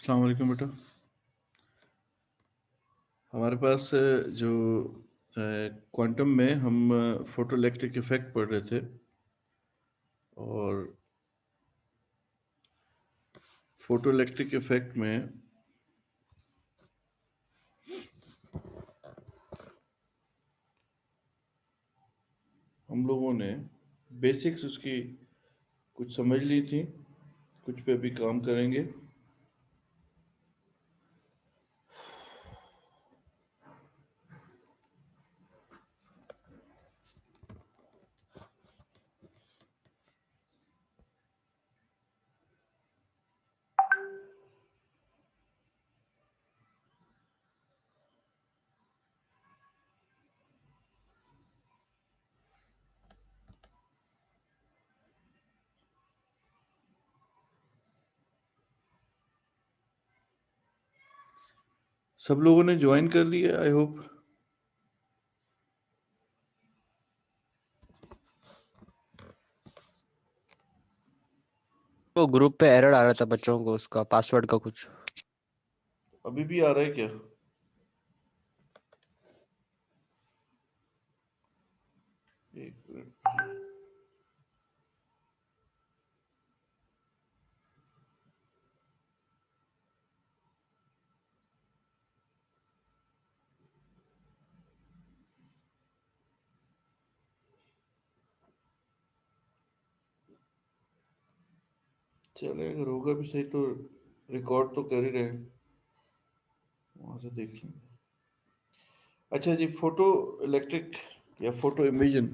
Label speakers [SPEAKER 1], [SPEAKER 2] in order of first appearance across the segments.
[SPEAKER 1] अस्सलाम वालेकुम बेटा। हमारे पास जो क्वांटम में हम फोटो इलेक्ट्रिक इफेक्ट पढ़ रहे थे और फोटो इलेक्ट्रिक इफेक्ट में हम लोगों ने बेसिक्स उसकी कुछ समझ ली थी, कुछ पे भी काम करेंगे। सब लोगों ने ज्वाइन कर लिया, आई होप।
[SPEAKER 2] वो ग्रुप पे एरर आ रहा था बच्चों को, उसका पासवर्ड का कुछ।
[SPEAKER 1] अभी भी आ रहा है क्या? एक मिनट। चले, अगर होगा भी सही तो रिकॉर्ड तो कर ही रहे हैं, वहां से देख लेंगे। अच्छा जी, फोटो इलेक्ट्रिक या फोटो इमेजन,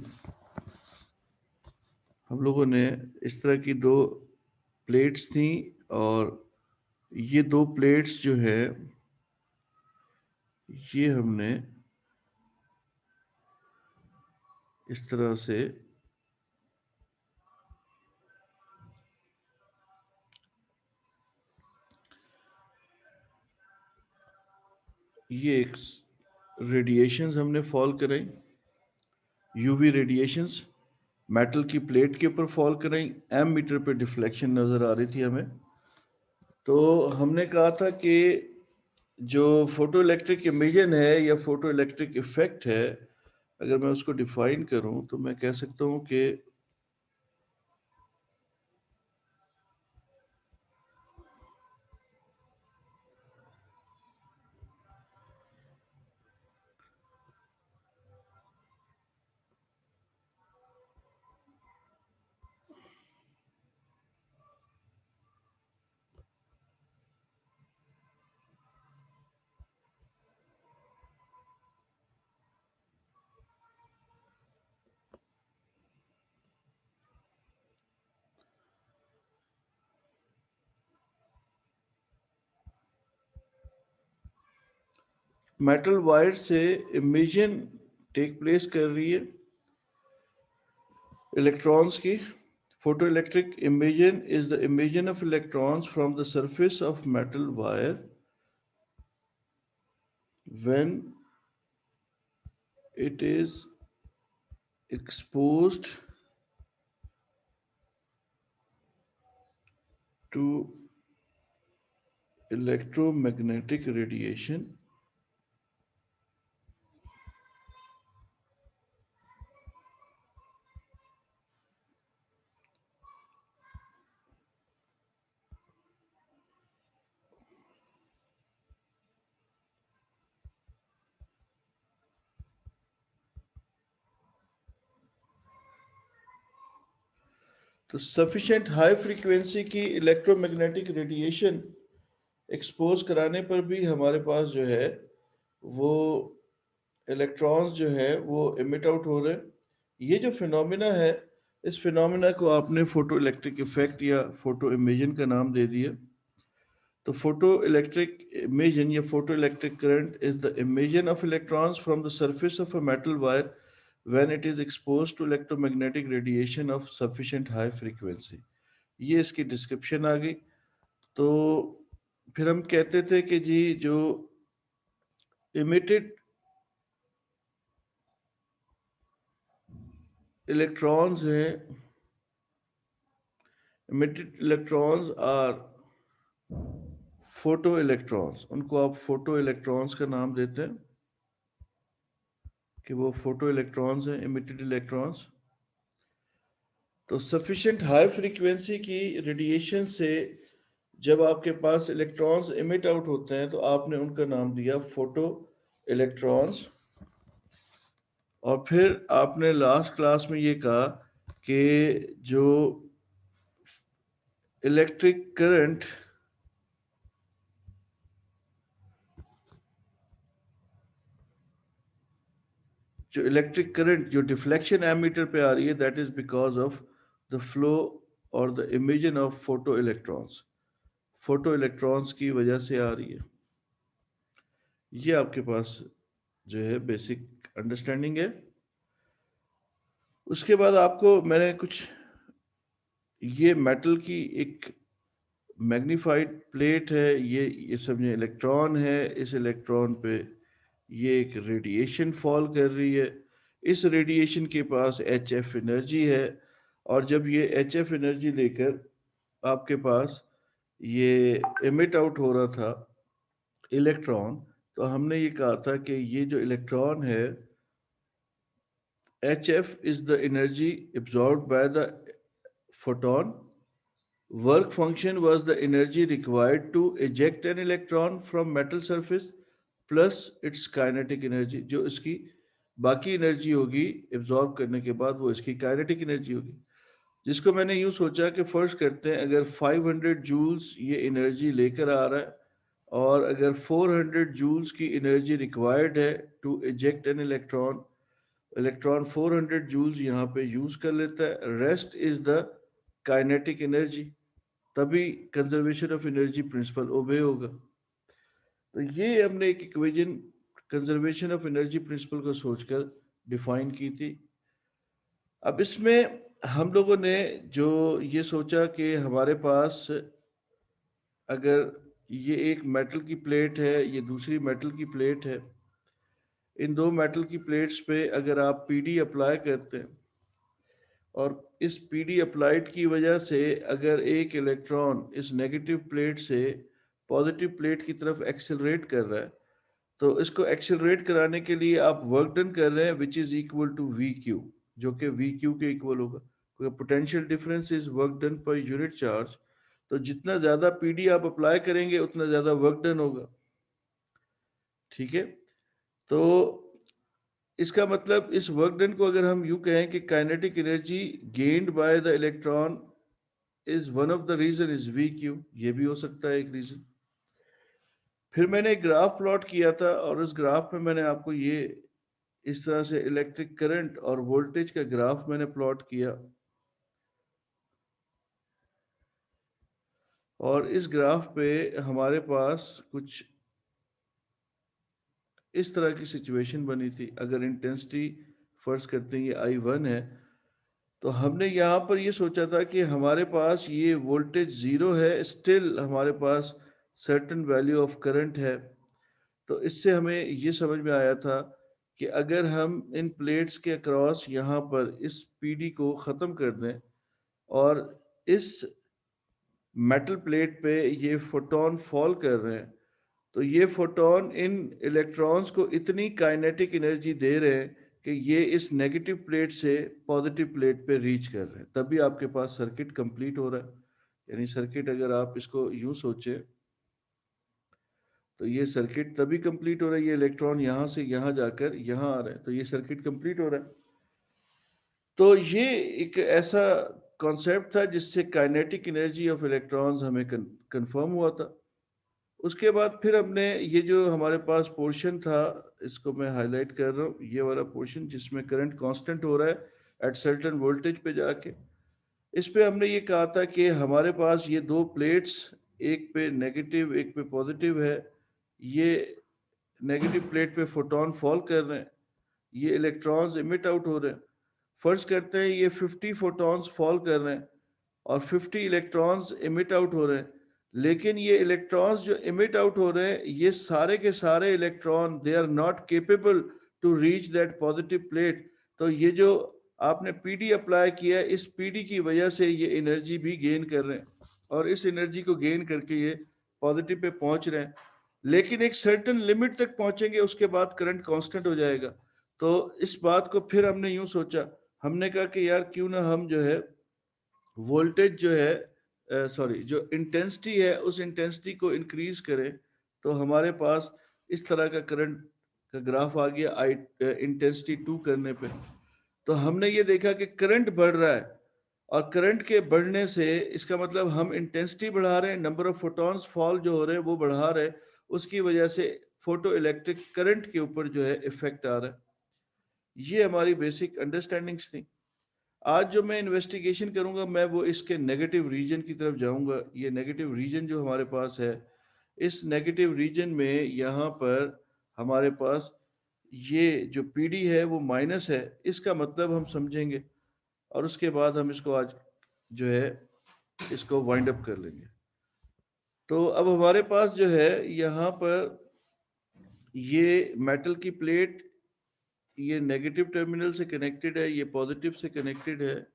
[SPEAKER 1] हम लोगों ने इस तरह की दो प्लेट्स थी और ये दो प्लेट्स जो है ये हमने इस तरह से ये एक रेडिएशंस हमने फॉल कराई, यूवी रेडिएशंस मेटल की प्लेट के ऊपर फॉल कराई। एम मीटर पे डिफ्लेक्शन नज़र आ रही थी हमें। तो हमने कहा था कि जो फोटो इलेक्ट्रिक इमेजन है या फोटो इलेक्ट्रिक इफेक्ट है, अगर मैं उसको डिफाइन करूं तो मैं कह सकता हूं कि मेटल वायर से इमेजन टेक प्लेस कर रही है इलेक्ट्रॉन्स की। Photoelectric emission is the emission of electrons from the surface of metal wire when it is exposed to electromagnetic radiation. तो सफिशेंट हाई फ्रीक्वेंसी की इलेक्ट्रोमैग्नेटिक रेडिएशन एक्सपोज कराने पर भी हमारे पास जो है वो इलेक्ट्रॉन्स जो है वो इमिट आउट हो रहे हैं। ये जो फिनोमिना है, इस फिनोमिना को आपने फोटो इलेक्ट्रिक इफेक्ट या फोटो इमेजन का नाम दे दिया। तो फोटो इलेक्ट्रिक इमेजन या photo electric current is the emission of electrons from the surface of a metal wire when it is exposed to electromagnetic radiation of sufficient high frequency. ये इसकी description आ गई। तो फिर हम कहते थे कि जी जो इमिटेड इलेक्ट्रॉन्स हैं, emitted electrons are photo electrons, उनको आप फोटो इलेक्ट्रॉन्स का नाम देते हैं कि वो फोटो इलेक्ट्रॉन्स हैं, इमिटेड इलेक्ट्रॉन्स। तो सफिशिएंट हाई फ्रीक्वेंसी की रेडिएशन से जब आपके पास इलेक्ट्रॉन्स इमिट आउट होते हैं तो आपने उनका नाम दिया फोटो इलेक्ट्रॉन्स। और फिर आपने लास्ट क्लास में ये कहा कि जो इलेक्ट्रिक करंट जो डिफ्लेक्शन एमीटर पे आ रही है, that is because of the flow और the emission of photoelectrons की वजह से आ रही है। ये आपके पास जो है बेसिक अंडरस्टैंडिंग है। उसके बाद आपको मैंने कुछ ये मेटल की एक मैग्नीफाइड प्लेट है, ये समझे इलेक्ट्रॉन है, इस इलेक्ट्रॉन पे ये एक रेडिएशन फॉल कर रही है, इस रेडिएशन के पास एच एफ एनर्जी है, और जब ये एच एफ एनर्जी लेकर आपके पास ये एमिट आउट हो रहा था इलेक्ट्रॉन, तो हमने ये कहा था कि ये जो इलेक्ट्रॉन है, HF is the energy absorbed by the photon. Work function was the energy required to eject an electron from metal surface plus its kinetic energy. जो इसकी बाकी एनर्जी होगी एब्जॉर्ब करने के बाद, वो इसकी काइनेटिक एनर्जी होगी, जिसको मैंने यूं सोचा कि फर्स्ट करते हैं, अगर 500 जूल्स ये एनर्जी लेकर आ रहा है और अगर 400 जूल्स की एनर्जी रिक्वायर्ड है to eject an electron 400 joules यहाँ पे यूज कर लेता है, rest is the kinetic energy, तभी conservation of energy principle obey होगा। तो ये हमने एक equation conservation of energy principle को सोचकर डिफाइन की थी। अब इसमें हम लोगों ने जो ये सोचा कि हमारे पास अगर ये एक मेटल की प्लेट है, ये दूसरी मेटल की प्लेट है, इन दो मेटल की प्लेट्स पे अगर आप पीडी अप्लाई करते हैं और इस पीडी अप्लाइड की वजह से अगर एक इलेक्ट्रॉन इस नेगेटिव प्लेट से पॉजिटिव प्लेट की तरफ एक्सेलरेट कर रहा है, तो इसको एक्सेलरेट कराने के लिए आप वर्क डन कर रहे हैं which is equal to V Q, जो कि वी क्यू के इक्वल होगा, क्योंकि potential difference is work done per unit charge. तो जितना ज्यादा पीडी आप अप्लाई करेंगे उतना ज्यादा वर्क डन होगा। ठीक है, तो इसका मतलब इस वर्क डन को अगर हम यूं कहें कि kinetic energy gained by the electron is one of the reason is V Q, ये भी हो सकता है एक रीजन। फिर मैंने एक ग्राफ प्लॉट किया था और उस ग्राफ में मैंने आपको ये इस तरह से इलेक्ट्रिक करंट और वोल्टेज का ग्राफ मैंने प्लॉट किया, और इस ग्राफ पे हमारे पास कुछ इस तरह की सिचुएशन बनी थी। अगर इंटेंसिटी फर्स्ट करते हैं ये I1 है, तो हमने यहाँ पर ये सोचा था कि हमारे पास ये वोल्टेज जीरो है, स्टिल हमारे पास सर्टेन वैल्यू ऑफ करंट है। तो इससे हमें ये समझ में आया था कि अगर हम इन प्लेट्स के अक्रॉस यहाँ पर इस पीडी को ख़त्म कर दें और इस मेटल प्लेट पे ये फोटोन फॉल कर रहे हैं, तो ये फोटोन इन इलेक्ट्रॉन्स को इतनी काइनेटिक एनर्जी दे रहे हैं कि ये इस नेगेटिव प्लेट से पॉजिटिव प्लेट पे रीच कर रहे हैं, तभी आपके पास सर्किट कंप्लीट हो रहा है। यानी सर्किट अगर आप इसको यूं सोचें तो ये सर्किट तभी कंप्लीट हो रहा है, ये इलेक्ट्रॉन यहाँ से यहाँ जाकर यहाँ आ रहे हैं, तो ये सर्किट कंप्लीट हो रहा है। तो ये एक ऐसा कॉन्सेप्ट था जिससे काइनेटिक एनर्जी ऑफ इलेक्ट्रॉन्स हमें कंफर्म हुआ था। उसके बाद फिर हमने ये जो हमारे पास पोर्शन था, इसको मैं हाईलाइट कर रहा हूँ, ये वाला पोर्शन जिसमें करंट कांस्टेंट हो रहा है एट सर्टेन वोल्टेज पे जाके, इस पे हमने ये कहा था कि हमारे पास ये दो प्लेट्स, एक पे नेगेटिव एक पे पॉजिटिव है, ये नेगेटिव प्लेट पे फोटोन फॉल कर रहे हैं, ये इलेक्ट्रॉन्स इमिट आउट हो रहे हैं। फर्स्ट करते हैं ये 50 फोटॉन्स फॉल कर रहे हैं और 50 इलेक्ट्रॉन्स इमिट आउट हो रहे हैं, लेकिन ये इलेक्ट्रॉन्स जो इमिट आउट हो रहे हैं, ये सारे के सारे electron they are not capable to reach that positive plate. तो ये जो आपने पीडी अप्लाई किया है, इस पीडी की वजह से ये एनर्जी भी गेन कर रहे हैं और इस एनर्जी को गेन करके ये पॉजिटिव पे पहुंच रहे हैं, लेकिन एक सर्टेन लिमिट तक पहुंचेंगे, उसके बाद करंट कांस्टेंट हो जाएगा। तो इस बात को फिर हमने यूं सोचा, हमने कहा कि यार क्यों ना हम जो है वोल्टेज जो है सॉरी जो इंटेंसिटी है उस इंटेंसिटी को इंक्रीज करें। तो हमारे पास इस तरह का करंट का ग्राफ आ गया आई इंटेंसिटी 2 करने पे। तो हमने ये देखा कि करंट बढ़ रहा है, और करंट के बढ़ने से इसका मतलब हम इंटेंसिटी बढ़ा रहे हैं, नंबर ऑफ फोटॉन्स फॉल जो हो रहे हैं वो बढ़ा रहे हैं, उसकी वजह से फोटो इलेक्ट्रिक करंट के ऊपर जो है इफेक्ट आ रहा है। ये हमारी बेसिक अंडरस्टैंडिंग्स थी। आज जो मैं इन्वेस्टिगेशन करूंगा मैं वो इसके नेगेटिव रीजन की तरफ जाऊंगा। ये नेगेटिव रीजन जो हमारे पास है, इस नेगेटिव रीजन में यहाँ पर हमारे पास ये जो पीडी है वो माइनस है, इसका मतलब हम समझेंगे, और उसके बाद हम इसको आज जो है इसको वाइंड अप कर लेंगे। तो अब हमारे पास जो है यहाँ पर ये मेटल की प्लेट, ये नेगेटिव टर्मिनल से कनेक्टेड है, ये पॉजिटिव से कनेक्टेड है,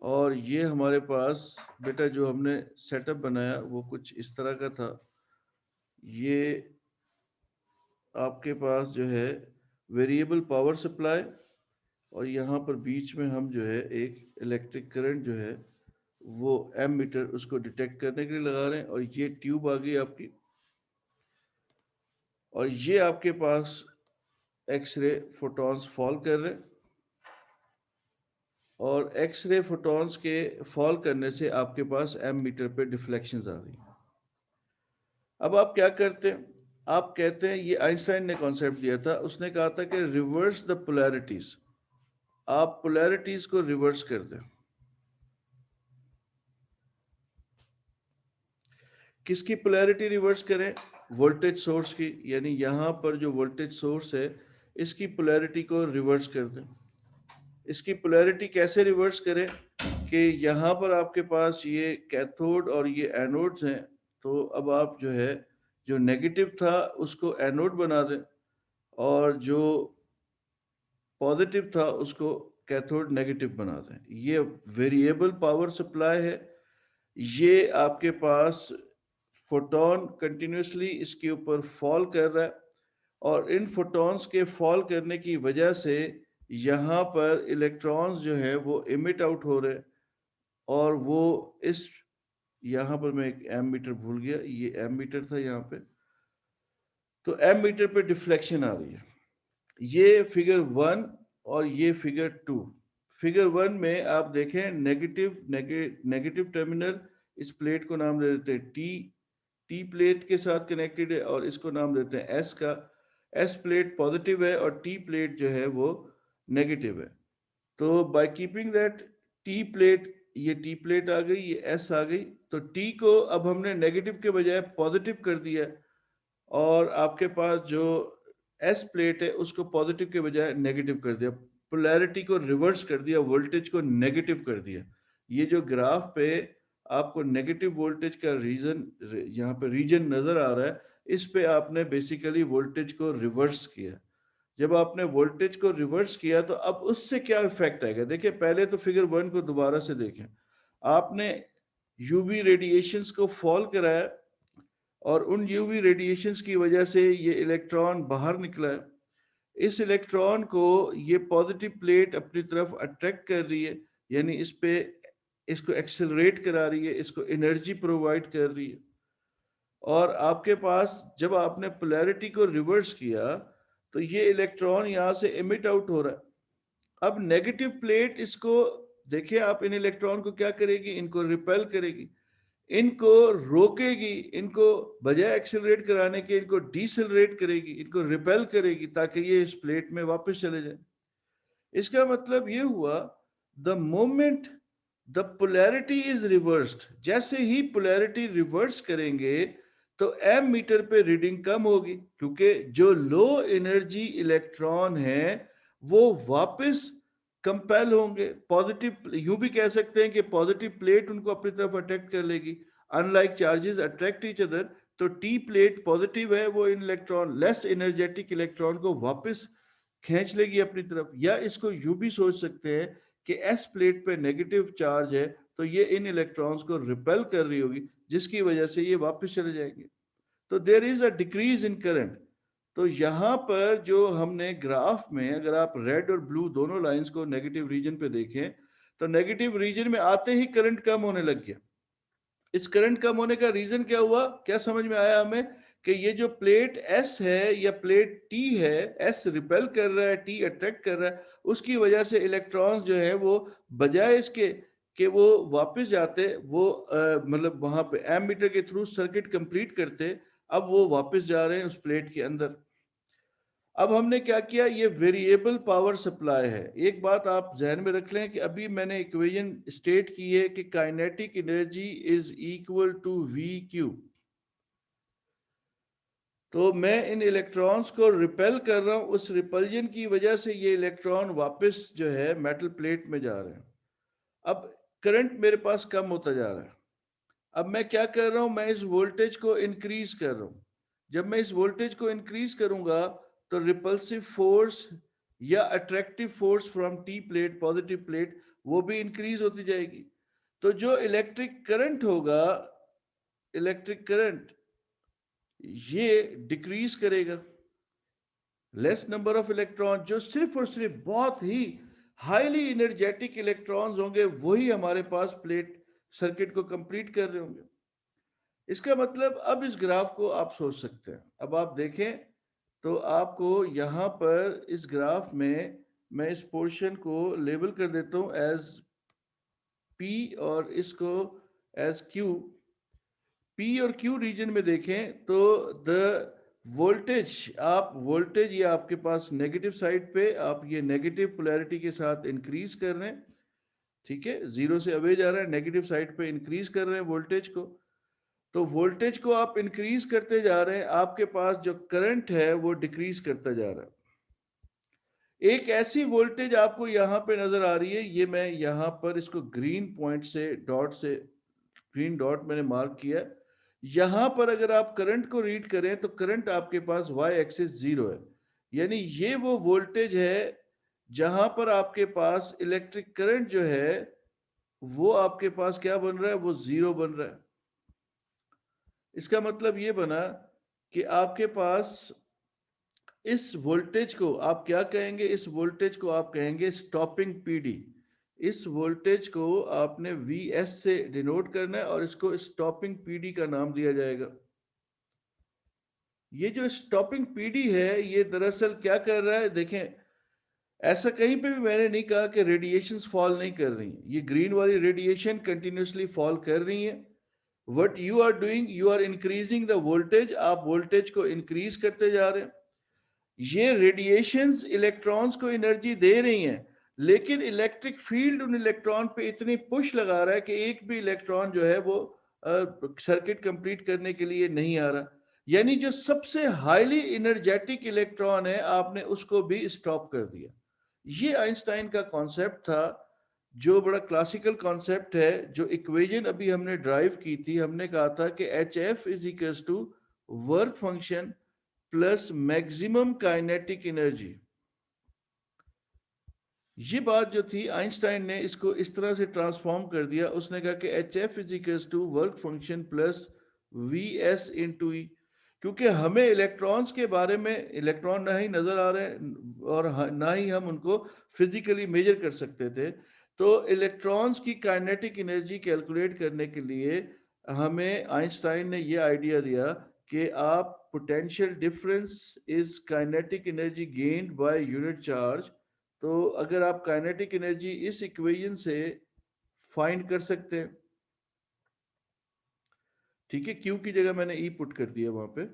[SPEAKER 1] और ये हमारे पास बेटा जो हमने सेटअप बनाया वो कुछ इस तरह का था। ये आपके पास जो है वेरिएबल पावर सप्लाई, और यहाँ पर बीच में हम जो है एक इलेक्ट्रिक करंट जो है वो एम मीटर उसको डिटेक्ट करने के लिए लगा रहे हैं, और ये ट्यूब आ गई आपकी, और ये आपके पास एक्सरे फोटॉन्स फॉल कर रहे हैं, और एक्सरे फोटॉन्स के फॉल करने से आपके पास एम मीटर पे डिफ्लेक्शंस आ रही हैं। अब आप क्या करते हैं, आप कहते हैं, ये आइंस्टाइन ने कॉन्सेप्ट दिया था, उसने कहा था कि रिवर्स द पोलैरिटीज, आप पोलैरिटीज को रिवर्स कर दें। किसकी पोलैरिटी रिवर्स करें? वोल्टेज सोर्स की, यानी यहां पर जो वोल्टेज सोर्स है इसकी पोलैरिटी को रिवर्स कर दें। इसकी पोलैरिटी कैसे रिवर्स करें कि यहाँ पर आपके पास ये कैथोड और ये एनोड्स हैं, तो अब आप जो है जो नेगेटिव था उसको एनोड बना दें, और जो पॉजिटिव था उसको कैथोड नेगेटिव बना दें। ये वेरिएबल पावर सप्लाई है। ये आपके पास फोटोन कंटिन्यूसली इसके ऊपर फॉल कर रहा है, और इन फोटॉन्स के फॉल करने की वजह से यहाँ पर इलेक्ट्रॉन्स जो है वो इमिट आउट हो रहे हैं, और वो इस यहाँ पर मैं एक एम मीटर भूल गया, ये एम मीटर था यहाँ पे, तो एम मीटर पे डिफ्लेक्शन आ रही है। ये फिगर 1 और ये फिगर 2। फिगर 1 में आप देखें नेगेटिव टर्मिनल, इस प्लेट को नाम दे देते हैं टी, टी प्लेट के साथ कनेक्टेड है, और इसको नाम देते हैं एस का। एस प्लेट पॉजिटिव है और टी प्लेट जो है वो नेगेटिव है। तो by keeping that T plate, ये टी प्लेट आ गई, ये एस आ गई, तो टी को अब हमने नेगेटिव के बजाय पॉजिटिव कर दिया, और आपके पास जो एस प्लेट है उसको पॉजिटिव के बजाय नेगेटिव कर दिया, पोलैरिटी को रिवर्स कर दिया, वोल्टेज को नेगेटिव कर दिया। ये जो ग्राफ पे आपको नेगेटिव वोल्टेज का रीजन यहाँ पे रीजन नजर आ रहा है, इस पे आपने बेसिकली वोल्टेज को रिवर्स किया। जब आपने वोल्टेज को रिवर्स किया तो अब उससे क्या इफेक्ट आएगा? देखिए पहले तो फिगर 1 को दोबारा से देखें, आपने यूवी रेडिएशंस को फॉल कराया, और उन यूवी रेडिएशंस की वजह से ये इलेक्ट्रॉन बाहर निकला है। इस इलेक्ट्रॉन को ये पॉजिटिव प्लेट अपनी तरफ अट्रैक्ट कर रही है, यानी इस पे इसको एक्सेलरेट करा रही है, इसको एनर्जी प्रोवाइड कर रही है। और आपके पास जब आपने पोलैरिटी को रिवर्स किया तो ये इलेक्ट्रॉन यहाँ से इमिट आउट हो रहा है। अब नेगेटिव प्लेट इसको देखिए, आप इन इलेक्ट्रॉन को क्या करेगी? इनको रिपेल करेगी, इनको रोकेगी, इनको बजाय एक्सेलरेट कराने के इनको डिसेलरेट करेगी, इनको रिपेल करेगी, ताकि ये इस प्लेट में वापस चले जाए। इसका मतलब ये हुआ, the moment the polarity is reversed, जैसे ही पोलैरिटी रिवर्स करेंगे तो एम मीटर पे रीडिंग कम होगी, क्योंकि जो लो एनर्जी इलेक्ट्रॉन है वो वापस कंपेल होंगे पॉजिटिव। यूं भी कह सकते हैं कि पॉजिटिव प्लेट उनको अपनी तरफ अट्रैक्ट कर लेगी, unlike charges attract each other. तो टी प्लेट पॉजिटिव है, वो इन इलेक्ट्रॉन लेस एनर्जेटिक इलेक्ट्रॉन को वापस खींच लेगी अपनी तरफ। या इसको यूं भी सोच सकते हैं कि एस प्लेट पे नेगेटिव चार्ज है, तो ये इन इलेक्ट्रॉन्स को रिपेल कर रही होगी, जिसकी वजह से ये वापस चले जाएंगे। तो there is a decrease in current. तो यहाँ पर जो हमने ग्राफ में, अगर आप रेड और ब्लू दोनों लाइंस को नेगेटिव रीजन पे देखें, तो नेगेटिव रीजन में आते ही करंट कम होने लग गया। इस करंट कम होने का रीजन क्या हुआ, क्या समझ में आया हमें, कि ये जो प्लेट एस है या प्लेट टी है, एस रिपेल कर रहा है, टी अट्रैक्ट कर रहा है, उसकी वजह से इलेक्ट्रॉन्स जो है वो बजाय इसके कि वो वापस जाते, वो मतलब वहां पे एमीटर के थ्रू सर्किट कंप्लीट करते, अब वो वापस जा रहे हैं उस प्लेट के अंदर। अब हमने क्या किया, ये वेरिएबल पावर सप्लाई है। एक बात आप जहन में रख लें कि अभी मैंने इक्वेशन स्टेट की है कि kinetic energy is equal to V Q. तो मैं इन इलेक्ट्रॉन्स को रिपेल कर रहा हूं, उस रिपल्जन की वजह से ये इलेक्ट्रॉन वापस जो है मेटल प्लेट में जा रहे हैं। अब करंट मेरे पास कम होता जा रहा है। अब मैं क्या कर रहा हूं, मैं इस वोल्टेज को इंक्रीज कर रहा हूं। जब मैं इस वोल्टेज को इंक्रीज करूंगा तो रिपल्सिव फोर्स या attractive force from T plate, positive plate, वो भी इंक्रीज होती जाएगी। तो जो इलेक्ट्रिक करंट होगा, इलेक्ट्रिक करंट ये डिक्रीज करेगा। लेस नंबर ऑफ इलेक्ट्रॉन, जो सिर्फ और सिर्फ बहुत ही हाईली एनर्जेटिक इलेक्ट्रॉन्स होंगे वही हमारे पास प्लेट सर्किट को कंप्लीट कर रहे होंगे। इसका मतलब अब इस ग्राफ को आप सोच सकते हैं। अब आप देखें तो आपको यहाँ पर इस ग्राफ में मैं इस पोर्शन को लेबल कर देता हूँ एज P और इसको एज Q। P और Q रीजन में देखें तो द वोल्टेज, आप वोल्टेज ये आपके पास नेगेटिव साइड पे, आप ये नेगेटिव पोलैरिटी के साथ इंक्रीज कर रहे हैं, ठीक है, जीरो से अवे जा रहा है, नेगेटिव साइड पे इंक्रीज कर रहे हैं वोल्टेज को। तो वोल्टेज को आप इंक्रीज करते जा रहे हैं, आपके पास जो करंट है वो डिक्रीज करता जा रहा है। एक ऐसी वोल्टेज आपको यहां पे नजर आ रही है, ये मैं यहां पर इसको ग्रीन पॉइंट से, डॉट से, ग्रीन डॉट मैंने मार्क किया। यहां पर अगर आप करंट को रीड करें तो करंट आपके पास y एक्सिस 0 है, यानी ये वो वोल्टेज है जहां पर आपके पास इलेक्ट्रिक करंट जो है वो आपके पास क्या बन रहा है, वो 0 बन रहा है। इसका मतलब ये बना कि आपके पास इस वोल्टेज को आप क्या कहेंगे, इस वोल्टेज को आप कहेंगे स्टॉपिंग पीडी। इस वोल्टेज को आपने Vs से डिनोट करना है और इसको स्टॉपिंग पीडी का नाम दिया जाएगा। ये जो स्टॉपिंग पीडी है ये दरअसल क्या कर रहा है, देखें, ऐसा कहीं पे भी मैंने नहीं कहा कि रेडिएशंस फॉल नहीं कर रही हैं। ये ग्रीन वाली रेडिएशन कंटिन्यूसली फॉल कर रही है। What you are doing, you are increasing the voltage, आप वोल्टेज को इंक्रीज करते जा रहे हैं। ये रेडिएशंस इलेक्ट्रॉन्स को एनर्जी दे रही हैं, लेकिन इलेक्ट्रिक फील्ड उन इलेक्ट्रॉन पे इतनी पुश लगा रहा है कि एक भी इलेक्ट्रॉन जो है वो सर्किट कंप्लीट करने के लिए नहीं आ रहा। यानी जो सबसे हाईली एनर्जेटिक इलेक्ट्रॉन है आपने उसको भी स्टॉप कर दिया। ये आइंस्टाइन का कॉन्सेप्ट था, जो बड़ा क्लासिकल कॉन्सेप्ट है। जो इक्वेशन अभी हमने ड्राइव की थी, हमने कहा था कि H F is equals to work function plus maximum kinetic energy. ये बात जो थी आइंस्टाइन ने इसको इस तरह से ट्रांसफॉर्म कर दिया, उसने कहा कि H F is equals to work function plus V S into E. क्योंकि हमें इलेक्ट्रॉन्स के बारे में, इलेक्ट्रॉन ना ही नजर आ रहे हैं और ना ही हम उनको फिजिकली मेजर कर सकते थे, तो इलेक्ट्रॉन्स की काइनेटिक एनर्जी कैलकुलेट करने के लिए हमें आइंस्टाइन ने ये आइडिया दिया कि आप potential difference is kinetic energy gained by unit charge. तो अगर आप काइनेटिक एनर्जी इस इक्वेशन से फाइंड कर सकते हैं, ठीक है, क्यू की जगह मैंने ई पुट कर दिया वहां पे।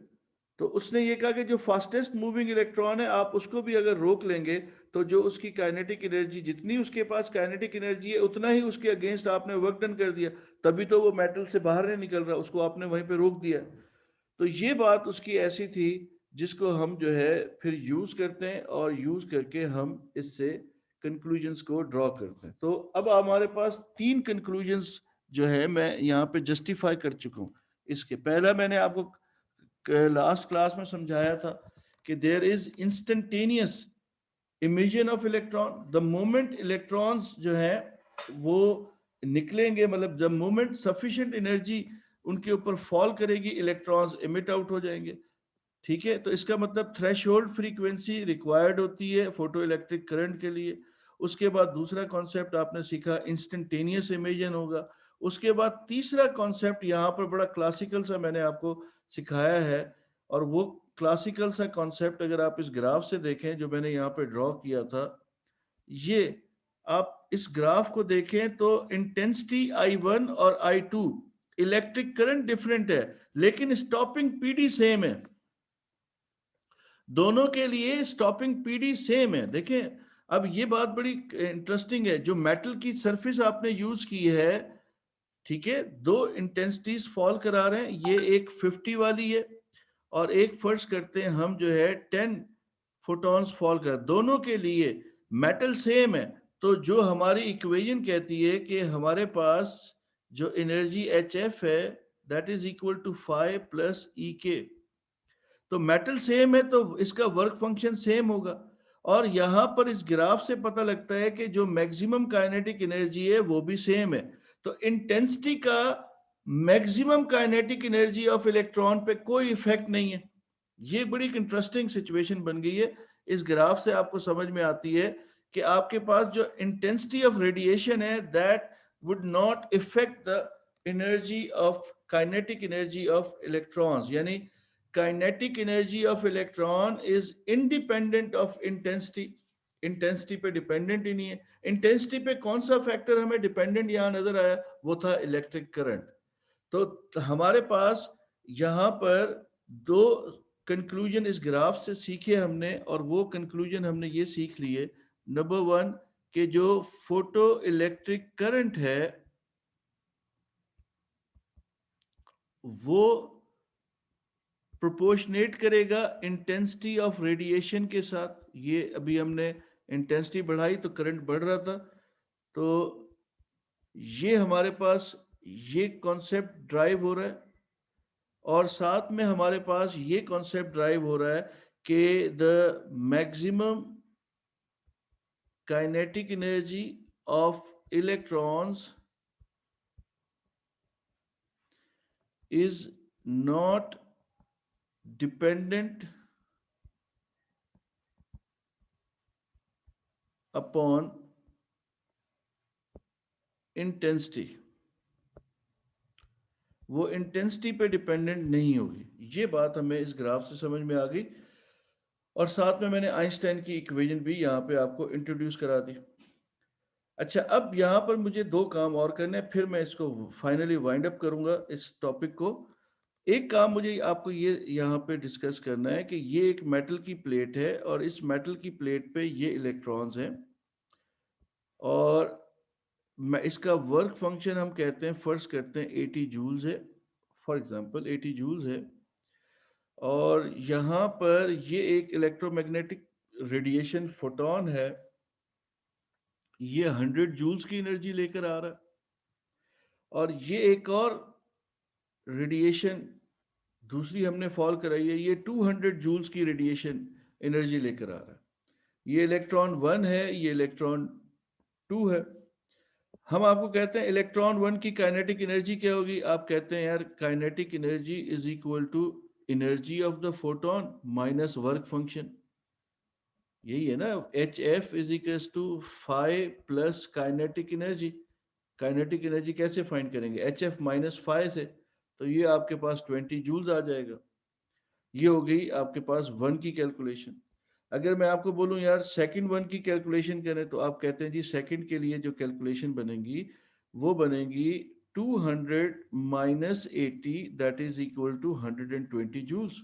[SPEAKER 1] तो उसने ये कहा कि जो फास्टेस्ट मूविंग इलेक्ट्रॉन है आप उसको भी अगर रोक लेंगे तो जो उसकी काइनेटिक एनर्जी, जितनी उसके पास काइनेटिक एनर्जी है उतना ही उसके अगेंस्ट आपने वर्क डन कर दिया, तभी तो वो मेटल से बाहर नहीं निकल रहा, उसको आपने वहीं पे रोक दिया। तो ये बात उसकी ऐसी थी जिसको हम जो है फिर यूज करते हैं और यूज करके हम इससे कंक्लूजन्स को ड्रॉ करते हैं। तो अब हमारे पास 3 कंक्लूजन्स जो है मैं यहाँ पे जस्टिफाई कर चुका हूँ। इसके पहला मैंने आपको लास्ट क्लास में समझाया था कि there is instantaneous emission of electron. The moment electrons जो है वो निकलेंगे, मतलब द मोमेंट सफिशिएंट एनर्जी उनके ऊपर फॉल करेगी, इलेक्ट्रॉन्स इमिट आउट हो जाएंगे। ठीक है, तो इसका मतलब थ्रेशोल्ड फ्रीक्वेंसी रिक्वायर्ड होती है फोटो इलेक्ट्रिक करंट के लिए। उसके बाद दूसरा कॉन्सेप्ट आपने सीखा इंस्टेंटेनियस इमेजन होगा। उसके बाद तीसरा कॉन्सेप्ट यहाँ पर बड़ा क्लासिकल सा मैंने आपको सिखाया है, और वो क्लासिकल सा कॉन्सेप्ट अगर आप इस ग्राफ से देखें जो मैंने यहाँ पे ड्रॉ किया था, ये आप इस ग्राफ को देखें तो इंटेंसिटी I1 और I2, इलेक्ट्रिक करंट डिफरेंट है लेकिन स्टॉपिंग पीडी सेम है। दोनों के लिए स्टॉपिंग पीडी सेम है। देखें, अब ये बात बड़ी इंटरेस्टिंग है, जो मेटल की सरफेस आपने यूज की है, ठीक है, दो इंटेंसिटीज फॉल करा रहे हैं, ये एक 50 वाली है और एक फर्ज करते हैं हम जो है 10 फोटॉन्स फॉल कर, दोनों के लिए मेटल सेम है। तो जो हमारी इक्वेशन कहती है कि हमारे पास जो एनर्जी एच एफ है that is equal to 5 plus E के, तो मेटल सेम है तो इसका वर्क फंक्शन सेम होगा। और यहां पर इस ग्राफ से पता लगता है कि जो मैक्सिमम काइनेटिक एनर्जी है वो भी सेम है। तो इंटेंसिटी का maximum kinetic energy of electron पे कोई इफेक्ट नहीं है। ये बड़ी इंटरेस्टिंग सिचुएशन बन गई है। इस ग्राफ से आपको समझ में आती है कि आपके पास जो इंटेंसिटी ऑफ रेडिएशन है that would not effect the energy of kinetic energy of electrons, यानी kinetic energy of electron is independent of intensity. Intensity पे डिपेंडेंट ही नहीं है। इंटेंसिटी पे कौन सा फैक्टर हमें डिपेंडेंट यहां नजर आया, वो था इलेक्ट्रिक करंट। तो हमारे पास यहां पर दो कंक्लूजन इस ग्राफ से सीखे हमने, और वो कंक्लूजन हमने ये सीख लिए, नंबर वन कि जो फोटो इलेक्ट्रिक करंट है वो प्रोपोर्शनेट करेगा इंटेंसिटी ऑफ रेडिएशन के साथ। ये अभी हमने इंटेंसिटी बढ़ाई तो करंट बढ़ रहा था। तो ये हमारे पास ये कॉन्सेप्ट ड्राइव हो रहा है, और साथ में हमारे पास ये कॉन्सेप्ट ड्राइव हो रहा है कि the maximum kinetic energy of electrons is not dependent upon intensity, वो इंटेंसिटी पे डिपेंडेंट नहीं होगी। ये बात हमें इस ग्राफ से समझ में आ गई, और साथ में मैंने आइंस्टाइन की इक्वेशन भी यहाँ पे आपको इंट्रोड्यूस करा दी। अच्छा, अब यहाँ पर मुझे दो काम और करने हैं, फिर मैं इसको फाइनली वाइंड अप करूंगा इस टॉपिक को। एक काम मुझे आपको ये यहाँ पे डिस्कस करना है कि ये एक मेटल की प्लेट है और इस मेटल की प्लेट पे ये इलेक्ट्रॉन्स हैं, और मैं इसका वर्क फंक्शन हम कहते हैं, फर्स्ट करते हैं 80 जूल्स है, फॉर एग्जांपल 80 जूल्स है। और यहाँ पर ये एक इलेक्ट्रोमैग्नेटिक रेडिएशन फोटोन है, ये 100 जूल्स की एनर्जी लेकर आ रहा है। और ये एक और रेडिएशन दूसरी हमने फॉल कराई है, ये 200 जूल्स की रेडिएशन एनर्जी लेकर आ रहा है। ये इलेक्ट्रॉन 1 है, ये इलेक्ट्रॉन 2 है। हम आपको कहते हैं इलेक्ट्रॉन 1 की काइनेटिक एनर्जी क्या होगी, आप कहते हैं यार kinetic energy is equal to energy of the photon minus work function. यही है ना, H F is equal to 5 plus kinetic energy. Kinetic energy कैसे फाइंड करेंगे, एच एफ माइनस 5 से, तो ये आपके पास 20 जूल्स आ जाएगा। ये हो गई आपके पास 1 की कैलकुलेशन। अगर मैं आपको बोलूं यार सेकंड 1 की कैलकुलेशन करें, तो आप कहते हैं जी सेकंड के लिए जो कैलकुलेशन बनेगी वो बनेगी 200 minus 80 that is equal to 120 joules.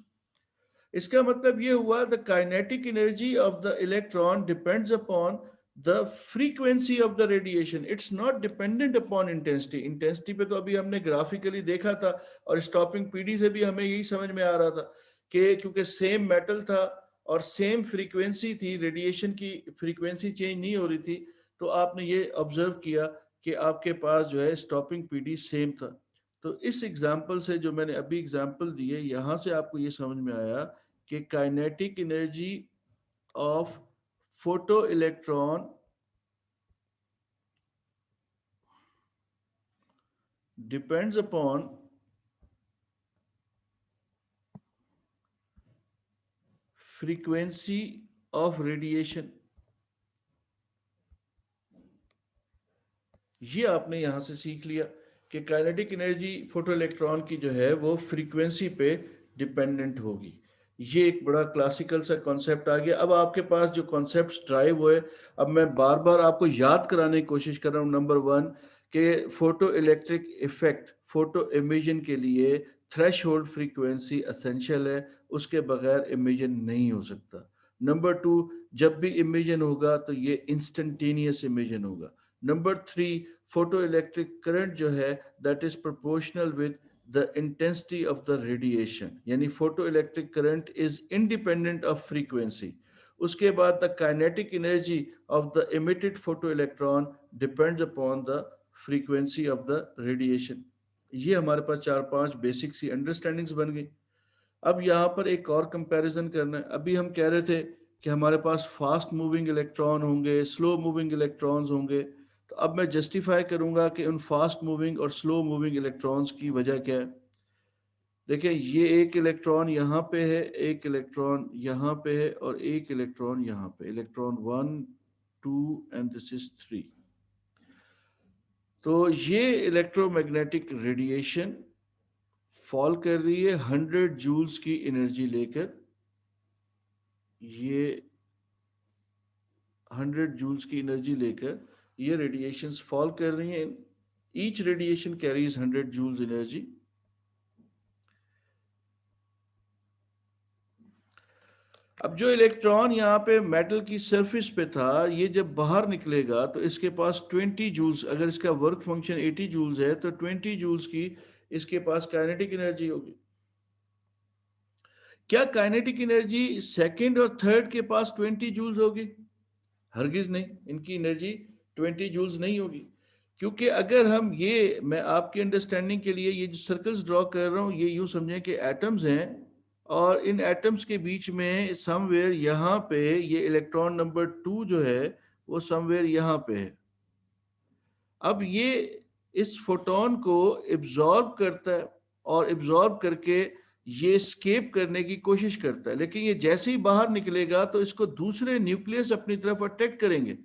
[SPEAKER 1] इसका मतलब ये हुआ the kinetic energy of the electron depends upon the frequency of the radiation, it's not dependent upon intensity. Intensity पे तो अभी हमने ग्राफिकली देखा था, और स्टॉपिंग पीडी से भी हमें यही समझ में आ रहा था कि क्योंकि सेम मेटल था और सेम फ्रीक्वेंसी थी, रेडिएशन की फ्रीक्वेंसी चेंज नहीं हो रही थी, तो आपने ये ऑब्जर्व किया कि आपके पास जो है स्टॉपिंग पीडी सेम था। तो इस एग्जाम्पल से जो मैंने अभी एग्जाम्पल दिए, यहां से आपको ये समझ में आया कि kinetic energy of photo electron depends upon frequency of radiation, ये आपने यहां से सीख लिया कि काइनेटिक एनर्जी फोटो इलेक्ट्रॉन की जो है वो फ्रीक्वेंसी पे डिपेंडेंट होगी। ये एक बड़ा क्लासिकल सा कॉन्सेप्ट आ गया। अब आपके पास जो कॉन्सेप्ट ड्राइव हुए, अब मैं बार बार आपको याद कराने की कोशिश कर रहा हूँ। नंबर वन कि photo electric effect, photo imagine के लिए थ्रेशोल्ड फ्रीक्वेंसी एसेंशियल है, उसके बगैर इमेजन नहीं हो सकता। नंबर टू, जब भी इमेजन होगा तो ये इंस्टेंटेनियस इमेजन होगा। Number three, photo electric current जो है that is proportional with the intensity of the radiation, यानी photo electric current is independent of frequency. उसके बाद the kinetic energy of the emitted photo electron depends upon the frequency of the radiation. ये हमारे पास चार पांच basic सी understandings बन गई। अब यहाँ पर एक और कंपैरिजन करना है। अभी हम कह रहे थे कि हमारे पास फास्ट मूविंग इलेक्ट्रॉन होंगे, स्लो मूविंग इलेक्ट्रॉन्स होंगे। तो अब मैं जस्टिफाई करूंगा कि उन फास्ट मूविंग और स्लो मूविंग इलेक्ट्रॉन्स की वजह क्या है। देखिए, ये एक इलेक्ट्रॉन यहाँ पे है, एक इलेक्ट्रॉन यहाँ पे है और एक इलेक्ट्रॉन यहाँ पे, इलेक्ट्रॉन 1 2 एंड दिस इज 3। तो ये इलेक्ट्रोमैग्नेटिक रेडिएशन फॉल कर रही है 100 जूल्स की एनर्जी लेकर। ये 100 जूल्स की एनर्जी लेकर ये रेडिएशंस फॉल कर रही हैं। Each radiation carries 100 joules energy. अब जो इलेक्ट्रॉन यहाँ पे मेटल की सरफेस पे था, ये जब बाहर निकलेगा तो इसके पास 20 जूल्स, अगर इसका वर्क फंक्शन 80 जूल्स है तो 20 जूल्स की इसके पास काइनेटिक एनर्जी होगी। क्या काइनेटिक एनर्जी सेकंड और थर्ड के पास 20 जूल्स होगी? हरगिज नहीं, इनकी एनर्जी 20 जूल्स नहीं होगी। क्योंकि अगर हम ये, मैं आपकी अंडरस्टैंडिंग के लिए ये जो सर्कल्स ड्रॉ कर रहा हूँ, ये यूं समझें कि एटम्स हैं और इन एटम्स के बीच में समवेयर यहाँ पे ये इलेक्ट्रॉन नंबर 2 जो है वो समवेयर यहाँ पे है। अब ये इस फोटोन को एब्जॉर्ब करता है और एब्जॉर्ब करके ये स्केप करने की कोशिश करता है, लेकिन ये जैसे ही बाहर निकलेगा तो इसको दूसरे न्यूक्लियस अपनी तरफ अट्रैक्ट करेंगे,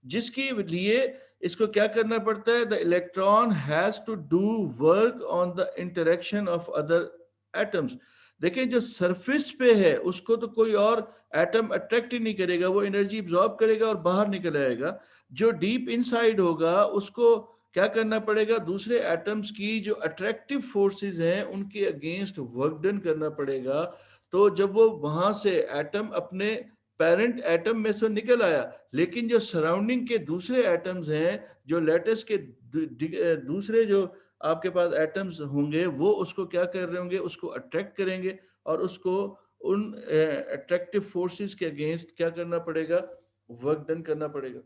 [SPEAKER 1] जिसके लिए इसको क्या करना पड़ता है, the electron has to do work on the interaction of other atoms. देखिए, जो सरफेस पे है उसको तो कोई और एटम अट्रैक्ट ही नहीं करेगा, वो एनर्जी एब्जॉर्ब करेगा और बाहर निकल आएगा। जो डीप इनसाइड होगा उसको क्या करना पड़ेगा, दूसरे एटम्स की जो अट्रैक्टिव फोर्सेस हैं उनके अगेंस्ट वर्क डन करना पड़ेगा। तो जब वो वहां से एटम अपने पेरेंट एटम में से निकल आया, लेकिन जो सराउंडिंग के दूसरे एटम्स हैं, जो लेटेस के दूसरे जो आपके पास एटम्स होंगे, वो उसको क्या कर रहे होंगे, उसको अट्रैक्ट करेंगे और उसको उन अट्रैक्टिव फोर्सेस के अगेंस्ट क्या करना पड़ेगा, वर्क डन करना पड़ेगा,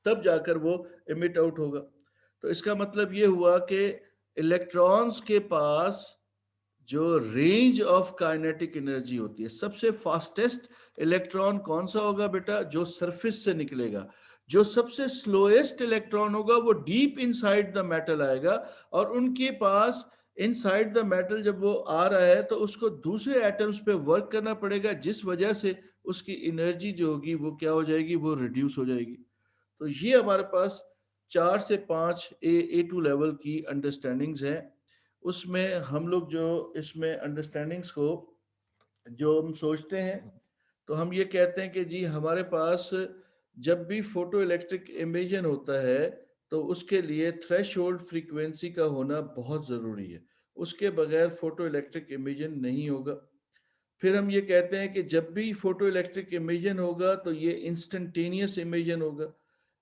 [SPEAKER 1] तब जाकर वो इमिट आउट होगा। तो इसका मतलब ये हुआ कि इलेक्ट्रॉन्स के पास जो रेंज ऑफ काइनेटिक एनर्जी होती है, सबसे फास्टेस्ट इलेक्ट्रॉन कौन सा होगा बेटा, जो सरफेस से निकलेगा। जो सबसे स्लोएस्ट इलेक्ट्रॉन होगा वो डीप इनसाइड द मेटल आएगा और उनके पास इनसाइड द मेटल जब वो आ रहा है तो उसको दूसरे एटम्स पे वर्क करना पड़ेगा, जिस वजह से उसकी एनर्जी जो होगी वो क्या हो जाएगी, वो रिड्यूस हो जाएगी। तो ये हमारे पास 4 से 5 A2 लेवल की अंडरस्टैंडिंग्स हैं। उसमें हम लोग जो इसमें अंडरस्टैंडिंग्स को जो हम सोचते हैं, तो हम ये कहते हैं कि जी हमारे पास जब भी फोटो इलेक्ट्रिक इमेजन होता है तो उसके लिए थ्रेशोल्ड फ्रीक्वेंसी का होना बहुत ज़रूरी है, उसके बगैर फोटो इलेक्ट्रिक इमेजन नहीं होगा। फिर हम ये कहते हैं कि जब भी फोटो इलेक्ट्रिक इमेजन होगा तो ये इंस्टेंटेनियस इमेजन होगा,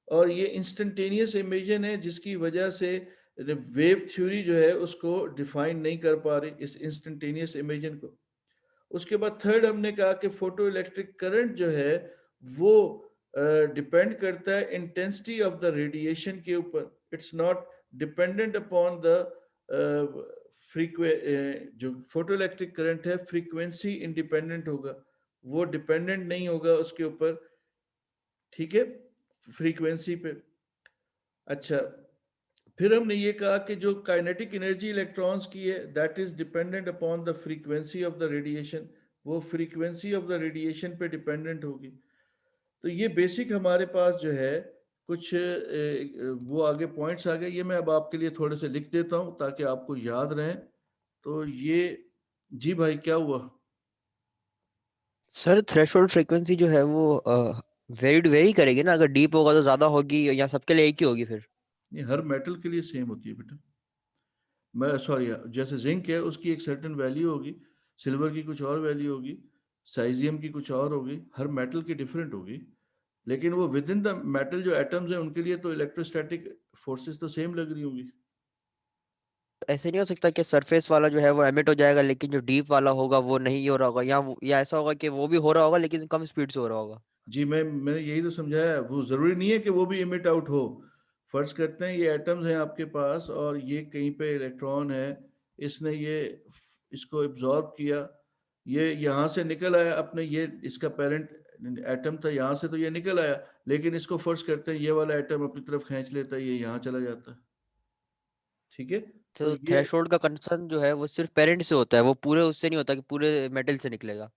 [SPEAKER 1] और ये इंस्टेंटेनियस इमेजन है जिसकी वजह से वेव थ्योरी जो है उसको डिफाइन नहीं कर पा रही इस इंस्टेंटेनियस इमेजन को। उसके बाद थर्ड हमने कहा कि फोटो इलेक्ट्रिक करंट जो है वो डिपेंड करता है इंटेंसिटी ऑफ द रेडिएशन के ऊपर। It's not dependent upon the जो फोटो इलेक्ट्रिक करंट है फ्रीक्वेंसी इंडिपेंडेंट होगा, वो डिपेंडेंट नहीं होगा उसके ऊपर, ठीक है, फ्रीक्वेंसी पे। अच्छा, फिर हमने ये कहा कि जो काइनेटिक एनर्जी इलेक्ट्रॉन्स की है that is dependent upon the frequency of the radiation, वो फ्रीक्वेंसी ऑफ द रेडिएशन पे डिपेंडेंट होगी। तो ये बेसिक हमारे पास जो है कुछ वो आगे पॉइंट्स आ गए, ये मैं अब आपके लिए थोड़े से लिख देता हूँ ताकि आपको याद रहें। तो ये, जी भाई क्या हुआ?
[SPEAKER 2] सर थ्रेशोल्ड फ्रीक्वेंसी जो है वो वेरी वेरी करेगी ना, अगर डीप होगा तो ज्यादा होगी या सबके लिए एक ही होगी फिर?
[SPEAKER 1] ये हर मेटल के लिए सेम होती है बेटा। मैं सॉरी, जैसे जिंक है उसकी एक सर्टेन वैल्यू होगी, सिल्वर की कुछ और वैल्यू होगी, साइजियम की कुछ और होगी, हर मेटल की डिफरेंट होगी। लेकिन वो विद इन द मेटल जो एटम्स हैं उनके लिए तो इलेक्ट्रोस्टैटिक फोर्सेस तो सेम लग रही होंगी।
[SPEAKER 2] ऐसे नहीं हो सकता कि सरफेस वाला जो है वो एमिट हो जाएगा लेकिन जो डीप वाला होगा वो नहीं हो रहा होगा, या ऐसा होगा कि वो भी हो रहा होगा लेकिन कम स्पीड से हो रहा होगा?
[SPEAKER 1] जी मैंने यही तो समझाया है, वो ज़रूरी नहीं है कि वो भी इमिट आउट हो। फर्ज करते हैं ये एटम्स हैं आपके पास और ये कहीं पे इलेक्ट्रॉन है, इसने ये इसको एब्जॉर्ब किया, ये यहाँ से निकल आया अपने, ये इसका पेरेंट एटम था, यहाँ से तो ये निकल आया, लेकिन इसको फर्ज करते हैं ये वाला एटम अपनी तरफ खींच लेता है, ये यहाँ चला जाता है। ठीक है, तो
[SPEAKER 2] तो
[SPEAKER 1] ये
[SPEAKER 2] थ्रेशोल्ड का कंसर्न जो है वो सिर्फ पेरेंट से होता है, वो पूरे उससे नहीं होता कि पूरे मेटल से निकलेगा?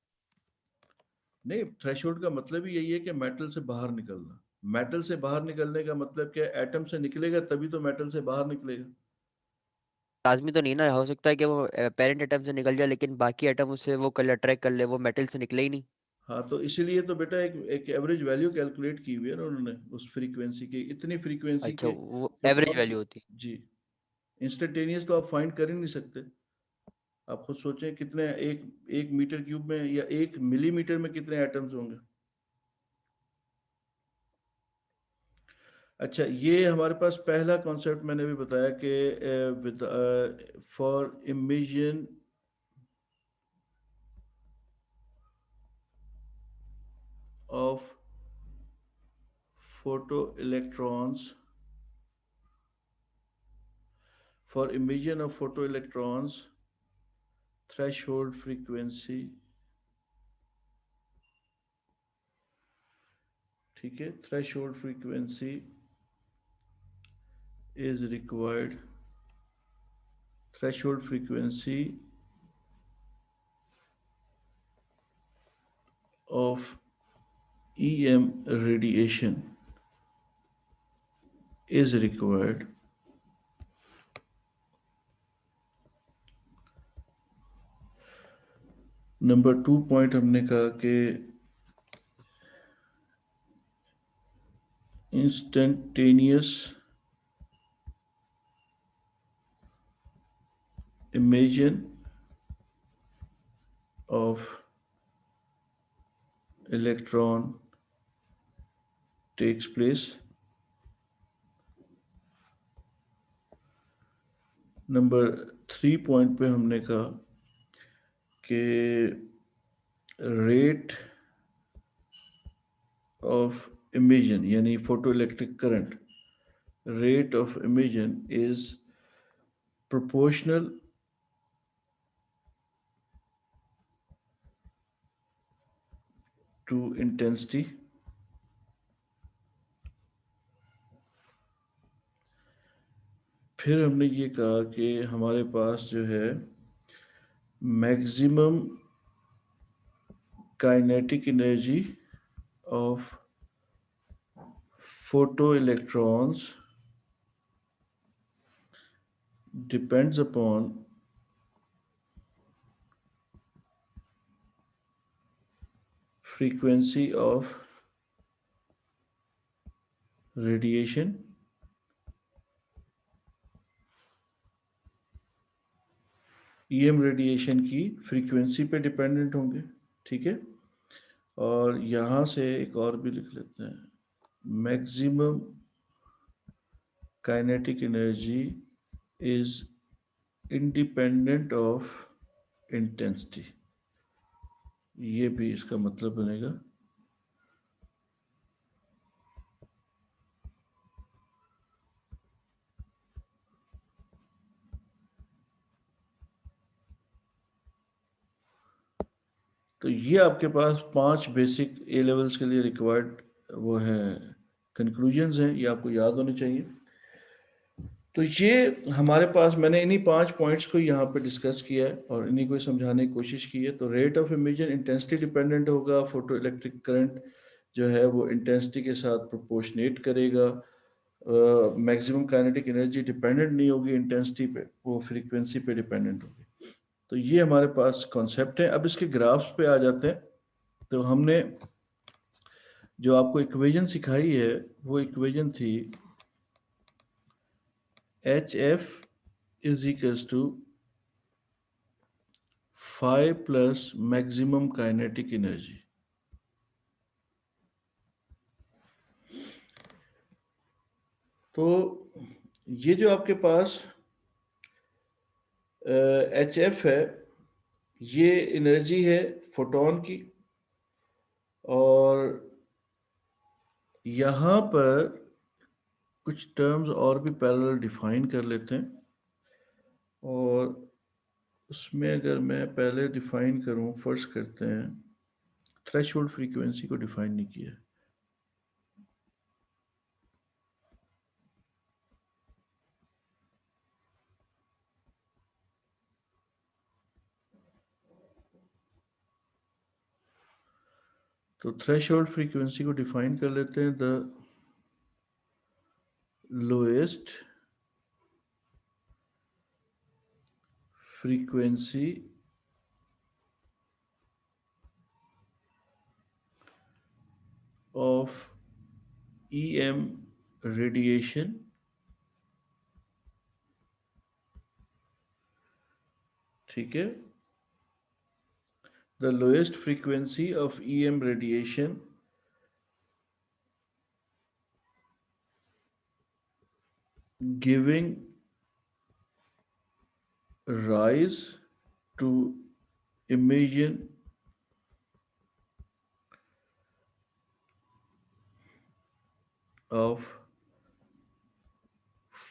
[SPEAKER 1] नहीं, थ्रेशोल्ड का मतलब ही यही है कि मेटल से बाहर निकलना। मेटल से बाहर निकलने का मतलब क्या है? एटम से निकलेगा तभी तो मेटल से बाहर निकलेगा।
[SPEAKER 2] लाजमी तो नहीं ना, हो सकता है कि वो पेरेंट एटम से निकल जाए लेकिन बाकी एटम उसे वो कर अट्रैक्ट कर ले, वो मेटल से निकले ही नहीं।
[SPEAKER 1] हाँ, तो इसीलिए तो बेटा एक एक एवरेज वैल्यू कैलकुलेट की हुई है ना उन्होंने, उस फ्रीक्वेंसी की, इतनी फ्रीक्वेंसी
[SPEAKER 2] अच्छा,
[SPEAKER 1] के
[SPEAKER 2] वो
[SPEAKER 1] जो
[SPEAKER 2] एवरेज
[SPEAKER 1] कम।
[SPEAKER 2] वैल्यू होती
[SPEAKER 1] जी, इंस्टेंटेनियस तो आप फाइंड कर ही नहीं सकते। आप खुद सोचें कितने, एक एक मीटर क्यूब में या एक मिलीमीटर में कितने एटम्स होंगे। अच्छा, ये हमारे पास पहला कॉन्सेप्ट मैंने भी बताया कि with for emission of photoelectrons, for emission of photoelectrons, threshold frequency, ठीक है, threshold frequency is required, threshold frequency of EM radiation is required number 2 point हमने कहा कि instantaneous emission of electron takes place. Number 3 point पे हमने कहा कि rate of emission यानी photo electric current, rate of emission is proportional to intensity. फिर हमने ये कहा कि हमारे पास जो है maximum kinetic energy of photo electrons depends upon frequency of radiation, EM radiation की फ्रीक्वेंसी पे डिपेंडेंट होंगे। ठीक है, और यहाँ से एक और भी लिख लेते हैं, maximum kinetic energy is independent of intensity, ये भी इसका मतलब बनेगा। तो ये आपके पास 5 बेसिक ए लेवल्स के लिए रिक्वायर्ड वो है कंक्लूजन्स हैं, ये आपको याद होने चाहिए। तो ये हमारे पास, मैंने इन्हीं 5 पॉइंट्स को यहाँ पे डिस्कस किया है और इन्हीं को समझाने की कोशिश की है। तो rate of emission intensity dependent होगा, फोटो इलेक्ट्रिक करंट जो है वो इंटेंसिटी के साथ प्रोपोर्शनेट करेगा, मैक्सिमम काइनेटिक एनर्जी डिपेंडेंट नहीं होगी इंटेंसिटी पे, वो फ्रीक्वेंसी पे डिपेंडेंट होगी। तो ये हमारे पास कॉन्सेप्ट है। अब इसके ग्राफ्स पे आ जाते हैं। तो हमने जो आपको इक्वेशन सिखाई है वो इक्वेशन थी HF is equals to phi plus maximum kinetic energy. तो ये जो आपके पास HF है, ये एनर्जी है फोटोन की, और यहाँ पर कुछ टर्म्स और भी पैरेलल डिफाइन कर लेते हैं। और उसमें अगर मैं पहले डिफाइन करूँ, फर्स्ट करते हैं, थ्रेशोल्ड फ्रीक्वेंसी को डिफाइन नहीं किया। तो थ्रेशोल्ड फ्रीक्वेंसी को डिफाइन कर लेते हैं, the lowest frequency of EM radiation ठीक है, the lowest frequency of EM radiation giving rise to emission of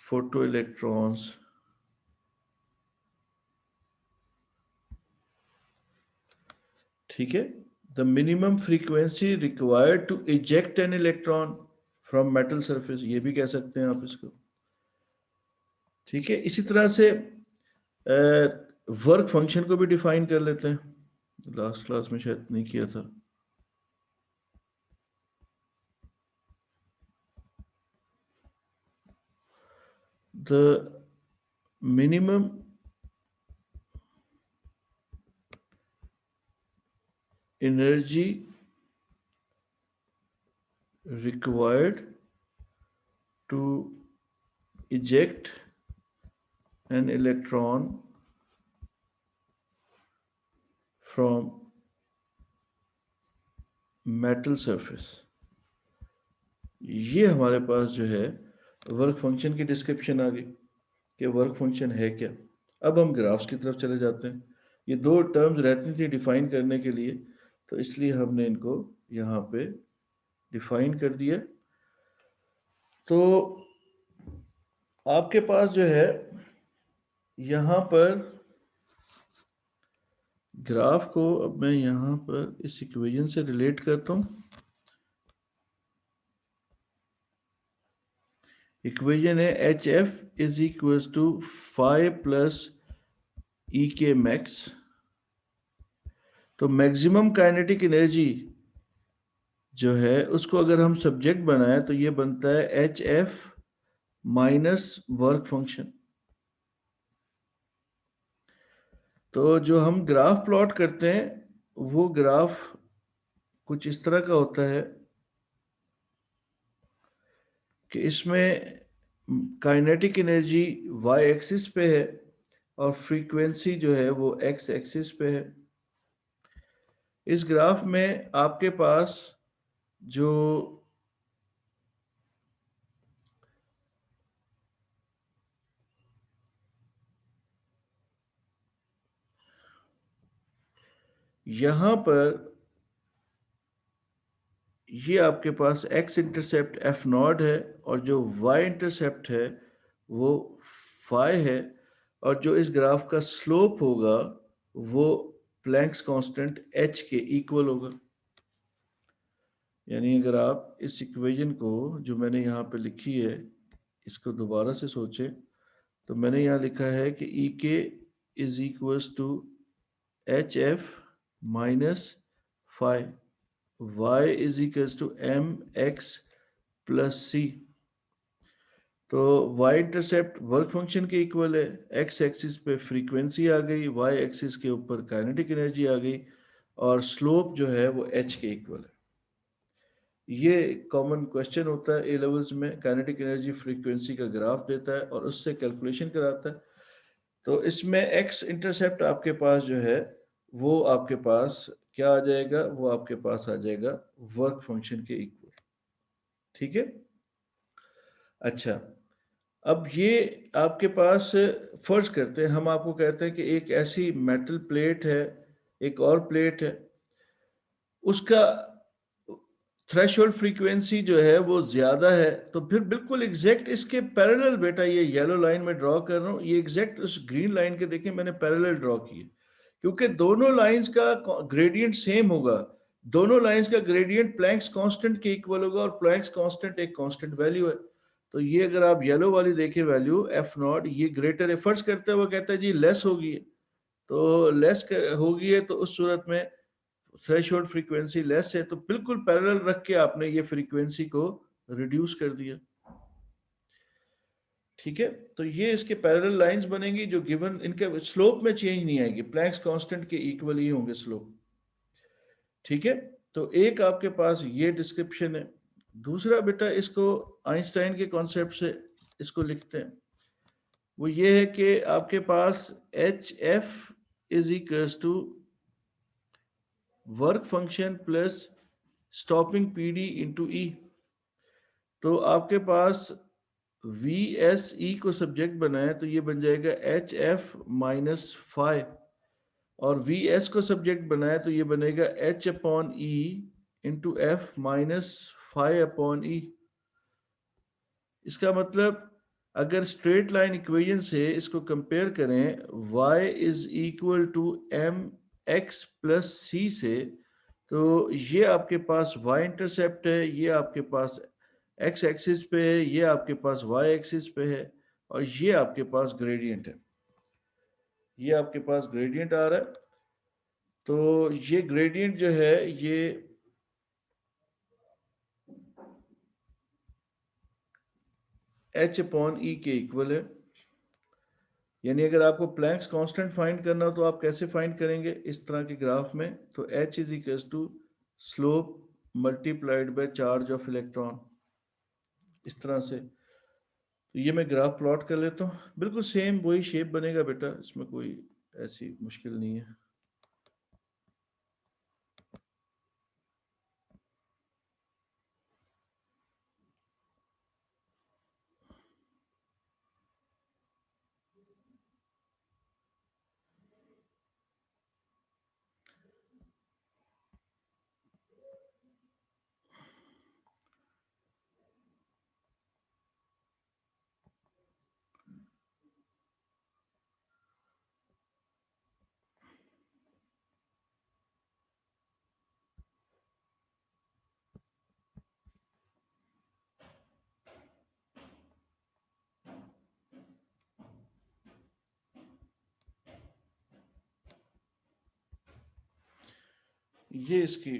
[SPEAKER 1] photoelectrons ठीक है, the minimum frequency required to eject an electron from metal surface, ये भी कह सकते हैं आप इसको। ठीक है, इसी तरह से वर्क फंक्शन को भी डिफाइन कर लेते हैं, लास्ट क्लास में शायद नहीं किया था। The minimum energy required to eject an electron from metal surface, ये हमारे पास जो है वर्क फंक्शन की डिस्क्रिप्शन आ गई कि वर्क फंक्शन है क्या। अब हम ग्राफ्स की तरफ चले जाते हैं। ये दो टर्म्स रहती थी डिफाइन करने के लिए, तो इसलिए हमने इनको यहाँ पे डिफाइन कर दिया। तो आपके पास जो है यहाँ पर ग्राफ को, अब मैं यहाँ पर इस इक्वेशन से रिलेट करता हूँ। इक्वेशन है HF is equals to phi plus EK max. तो मैक्सिमम काइनेटिक एनर्जी जो है उसको अगर हम सब्जेक्ट बनाए तो ये बनता है HF माइनस वर्क फंक्शन। तो जो हम ग्राफ प्लॉट करते हैं वो ग्राफ कुछ इस तरह का होता है कि इसमें काइनेटिक एनर्जी y एक्सिस पे है और फ्रीक्वेंसी जो है वो x एक्सिस पे है। इस ग्राफ में आपके पास जो यहाँ पर ये आपके पास x इंटरसेप्ट f0 है और जो y इंटरसेप्ट है वो phi है, और जो इस ग्राफ का स्लोप होगा वो प्लैंक्स कांस्टेंट h के इक्वल होगा। यानी अगर आप इस इक्वेशन को जो मैंने यहाँ पे लिखी है इसको दोबारा से सोचें तो मैंने यहाँ लिखा है कि E K is equals to H F minus five, y is equals to M X plus C. तो y इंटरसेप्ट वर्क फंक्शन के इक्वल है, x एक्सिस पे फ्रीक्वेंसी आ गई, y एक्सिस के ऊपर काइनेटिक एनर्जी आ गई, और स्लोप जो है वो h के इक्वल है। ये कॉमन क्वेश्चन होता है ए लेवल्स में, काइनेटिक एनर्जी फ्रीक्वेंसी का ग्राफ देता है और उससे कैलकुलेशन कराता है। तो इसमें x इंटरसेप्ट आपके पास जो है वो आपके पास क्या आ जाएगा, वो आपके पास आ जाएगा वर्क फंक्शन के इक्वल। ठीक है, अच्छा, अब ये आपके पास फर्ज करते हैं, हम आपको कहते हैं कि एक ऐसी मेटल प्लेट है, एक और प्लेट है, उसका थ्रेशोल्ड फ्रीक्वेंसी जो है वो ज्यादा है, तो फिर बिल्कुल एग्जैक्ट इसके पैरेलल, बेटा ये येलो लाइन में ड्रॉ कर रहा हूँ, ये एग्जैक्ट उस ग्रीन लाइन के देखें मैंने पैरेलल ड्रॉ किए, क्योंकि दोनों लाइंस का ग्रेडियंट सेम होगा, दोनों लाइंस का ग्रेडियंट प्लैंक्स कांस्टेंट के इक्वल होगा, और प्लैंक्स कांस्टेंट एक कांस्टेंट वैल्यू है। तो ये अगर आप येलो वाली देखें वैल्यू एफ नॉट, ये ग्रेटर है, फर्ज करते हैं वो कहता है जी लेस होगी है, तो लेस होगी है, तो उस सूरत में थ्रेशोल्ड फ्रीक्वेंसी लेस है, तो बिल्कुल पैरेलल रख के आपने ये फ्रीक्वेंसी को रिड्यूस कर दिया। ठीक है, तो ये इसके पैरेलल लाइंस बनेंगी जो गिवन, इनके स्लोप में चेंज नहीं आएगी, प्लैंक्स कांस्टेंट के इक्वल ही होंगे स्लोप। ठीक है, तो एक आपके पास ये डिस्क्रिप्शन है। दूसरा बेटा इसको आइंस्टाइन के कॉन्सेप्ट से इसको लिखते हैं, वो ये है कि आपके पास H F is equals to work function plus stopping PD into E. तो आपके पास वी एस ई को सब्जेक्ट बनाए तो ये बन जाएगा एच एफ माइनस फाइव, और वी एस को सब्जेक्ट बनाए तो ये बनेगा H upon E into F minus five upon E. इसका मतलब अगर स्ट्रेट लाइन इक्वेशन से इसको कंपेयर करें y is equal to M X plus C से, तो ये आपके पास y इंटरसेप्ट है, ये आपके पास x एक्सिस पे है, ये आपके पास y एक्सिस पे है, और ये आपके पास ग्रेडियंट है, ये आपके पास ग्रेडियंट आ रहा है। तो ये ग्रेडियंट जो है ये h अपॉन ई के इक्वल है। यानी अगर आपको प्लैंक्स कांस्टेंट फाइंड करना हो तो आप कैसे फाइंड करेंगे इस तरह के ग्राफ में, तो h is equal to slope multiplied by charge of electron, इस तरह से। तो ये मैं ग्राफ प्लॉट कर लेता हूँ, बिल्कुल सेम वही शेप बनेगा बेटा, इसमें कोई ऐसी मुश्किल नहीं है। ये इसकी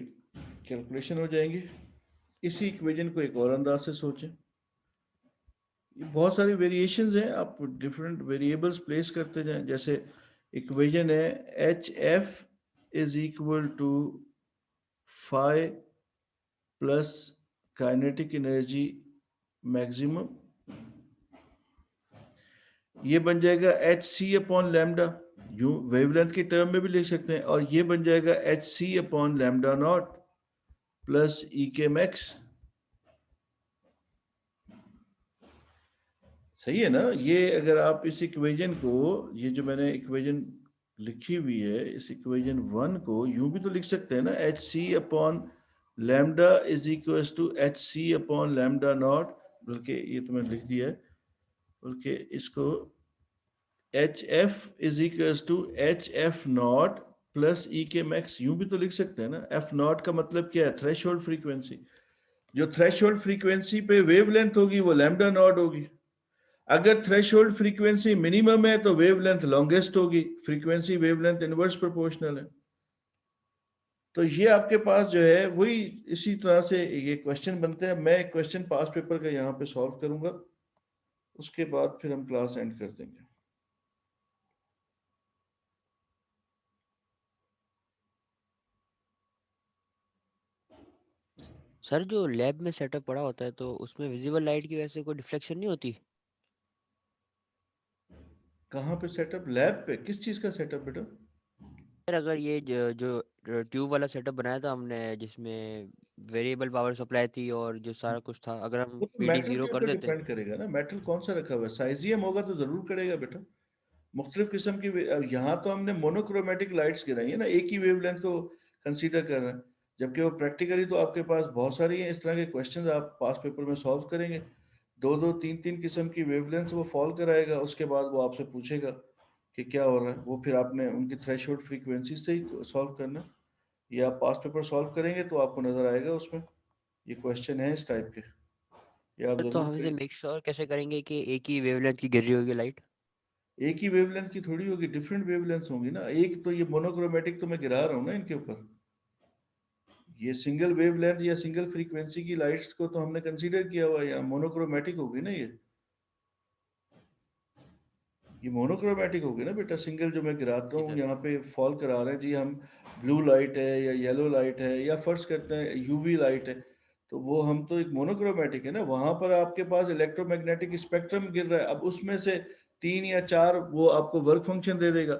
[SPEAKER 1] कैलकुलेशन हो जाएंगी। इसी इक्वेशन को एक और अंदाज से सोचें, बहुत सारी वेरिएशंस हैं, आप डिफरेंट वेरिएबल्स प्लेस करते जाएं। जैसे इक्वेशन है H F is equal to five plus kinetic energy maximum, ये बन जाएगा एच सी अपॉन लैम्डा, यूं वेवलेंथ के टर्म में भी लिख सकते हैं, और ये बन जाएगा H C upon lambda not plus E K max. सही है ना? ये अगर आप इस इक्वेशन को, ये जो मैंने इक्वेशन लिखी हुई है, इस इक्वेशन 1 को यूं भी तो लिख सकते हैं ना, H C upon lambda is equal to H C upon lambda not, बल्कि ये तो मैंने लिख दिया है, बल्कि इसको H F is equal to H F not plus E K max, यूं भी तो लिख सकते हैं ना। एफ नॉट का मतलब क्या है? Threshold frequency. जो थ्रेशोल्ड फ्रीक्वेंसी पे वेवलेंथ होगी वो लैम्डा नॉट होगी। अगर थ्रेशोल्ड फ्रीक्वेंसी मिनिमम है तो वेवलेंथ लॉन्गेस्ट होगी, फ्रीक्वेंसी वेवलेंथ इनवर्स प्रोपोर्शनल है। तो ये आपके पास जो है वही इसी तरह से ये क्वेश्चन बनते हैं। मैं एक क्वेश्चन पास पेपर का यहाँ पे सॉल्व करूंगा, उसके बाद फिर हम क्लास एंड कर देंगे।
[SPEAKER 2] सर जो लैब में सेटअप पड़ा होता है तो उसमें विजिबल लाइट की वजह से कोई डिफ्लेक्शन नहीं होती?
[SPEAKER 1] कहाँ पे सेटअप? लैब पे? किस चीज़ का सेटअप बेटा?
[SPEAKER 2] सर अगर ये जो ट्यूब वाला सेटअप बनाया था हमने जिसमें वेरिएबल पावर सप्लाई थी और जो सारा कुछ था, अगर हम
[SPEAKER 1] वो तो
[SPEAKER 2] पीडी
[SPEAKER 1] मेटल
[SPEAKER 2] जीरो
[SPEAKER 1] के
[SPEAKER 2] कर
[SPEAKER 1] ऊपर
[SPEAKER 2] देते।
[SPEAKER 1] डिपेंड करेगा ना, मेटल कौन सा रखा हुआ है। साइजियम होगा तो जरूर करेगा बेटा। मुख्तलिफ किस्म की यहाँ तो हमने मोनोक्रोमेटिक लाइट्स गिराई है ना, एक ही वेवलेंथ को कंसीडर कर रहे हैं, जबकि वो प्रैक्टिकली तो आपके पास बहुत सारी हैं इस तरह के क्वेश्चंस आप पास पेपर में सॉल्व करेंगे। दो दो तीन तीन किस्म की वेवलेंथ वो फॉल कराएगा, उसके बाद वो आपसे पूछेगा कि क्या हो रहा है, वो फिर आपने उनकी थ्रेशोल्ड फ्रीक्वेंसी से ही सॉल्व करना है। ये आप पास पेपर सॉल्व करेंगे तो आपको नजर आएगा उसमें ये क्वेश्चन है इस टाइप के, ये आप
[SPEAKER 2] तो
[SPEAKER 1] जरूर
[SPEAKER 2] हम इसे
[SPEAKER 1] करें।
[SPEAKER 2] मेक श्योर कैसे करेंगे कि एक ही वेवलेंथ की गिर रही होगी लाइट?
[SPEAKER 1] एक ही वेवलेंथ की थोड़ी होगी, डिफरेंट वेवलेंथ होंगी ना। एक तो ये मोनोक्रोमेटिक तो मैं गिरा रहा हूँ ना इनके ऊपर, ये सिंगल वेवलेंथ या सिंगल फ्रीक्वेंसी की लाइट्स को तो हमने कंसीडर किया हुआ है, यहाँ मोनोक्रोमेटिक होगी ना ये मोनोक्रोमेटिक होगी ना बेटा। सिंगल जो मैं गिराता
[SPEAKER 2] जी
[SPEAKER 1] हूँ
[SPEAKER 2] सर।
[SPEAKER 1] यहाँ पे फॉल करा रहे हैं जी हम, ब्लू लाइट है या येलो लाइट है या फर्ज करते हैं यूवी लाइट है, तो वो हम तो एक मोनोक्रोमेटिक है ना। वहां पर आपके पास इलेक्ट्रोमैग्नेटिक स्पेक्ट्रम गिर रहा है, अब उसमें से तीन या चार वो आपको वर्क फंक्शन दे देगा,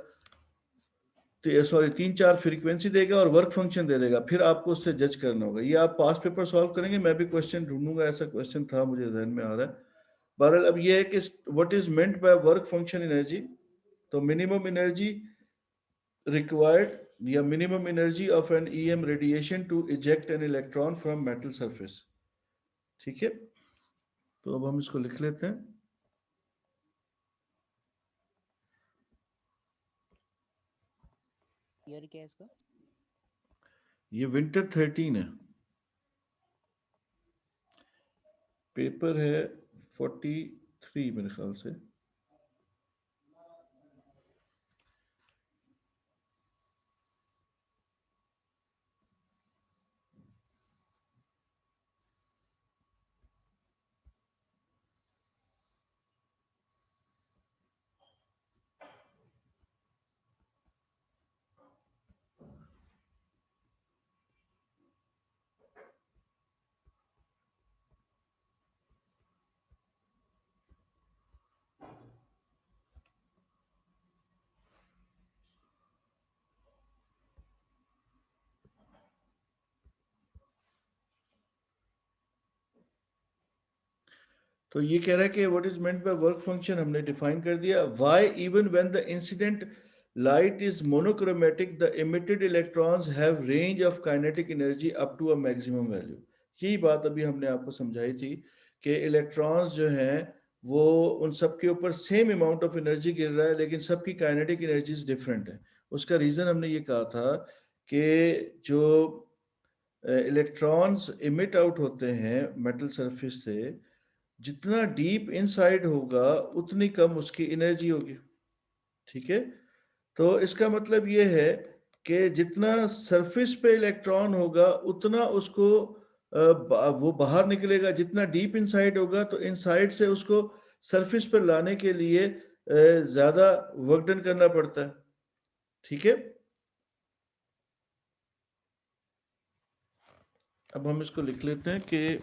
[SPEAKER 1] तो सॉरी तीन चार फ्रीक्वेंसी देगा और वर्क फंक्शन दे देगा, फिर आपको उससे जज करना होगा। ये आप पास पेपर सॉल्व करेंगे, मैं भी क्वेश्चन ढूंढूंगा, ऐसा क्वेश्चन था मुझे जहन में आ रहा है। बहरहाल अब ये है कि what is meant by work function energy, तो मिनिमम एनर्जी रिक्वायर्ड या minimum energy of an EM radiation to eject an electron from metal surface. ठीक है, तो अब हम इसको लिख लेते हैं।
[SPEAKER 2] ईयर क्या है इसका?
[SPEAKER 1] ये विंटर 13 है, पेपर है 43 मेरे ख्याल से। तो ये कह रहा है कि what is meant by work function हमने डिफाइन कर दिया। Why even when the incident light is monochromatic the emitted electrons have range of kinetic energy up to a maximum value. यही बात अभी हमने आपको समझाई थी कि इलेक्ट्रॉन्स जो हैं वो उन सब के ऊपर सेम अमाउंट ऑफ एनर्जी गिर रहा है, लेकिन सबकी काइनेटिक एनर्जीज डिफरेंट है। उसका रीजन हमने ये कहा था कि जो इलेक्ट्रॉन्स इमिट आउट होते हैं मेटल सरफेस से, जितना डीप इनसाइड होगा उतनी कम उसकी एनर्जी होगी। ठीक है, तो इसका मतलब ये है कि जितना सरफेस पे इलेक्ट्रॉन होगा उतना उसको वो बाहर निकलेगा, जितना डीप इनसाइड होगा तो इनसाइड से उसको सरफेस पर लाने के लिए ज्यादा वर्क डन करना पड़ता है। ठीक है, अब हम इसको लिख लेते हैं कि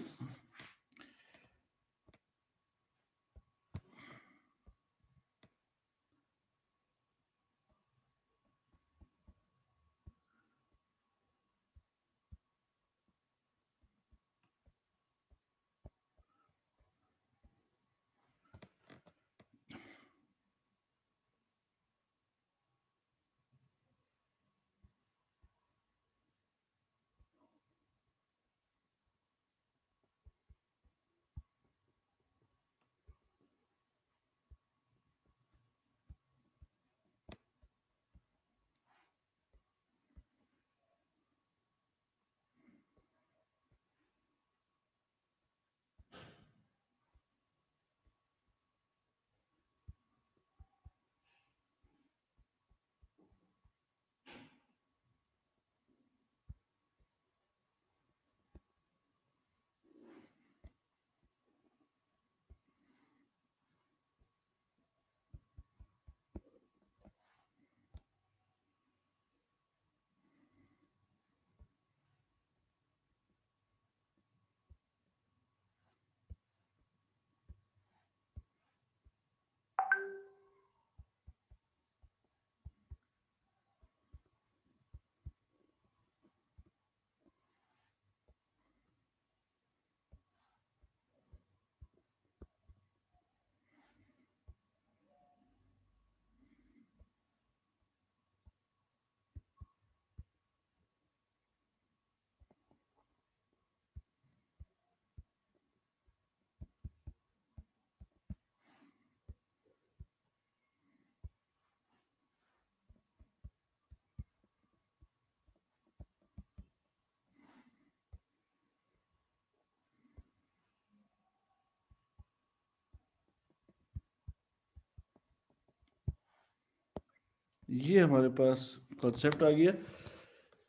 [SPEAKER 1] ये हमारे पास कॉन्सेप्ट आ गया।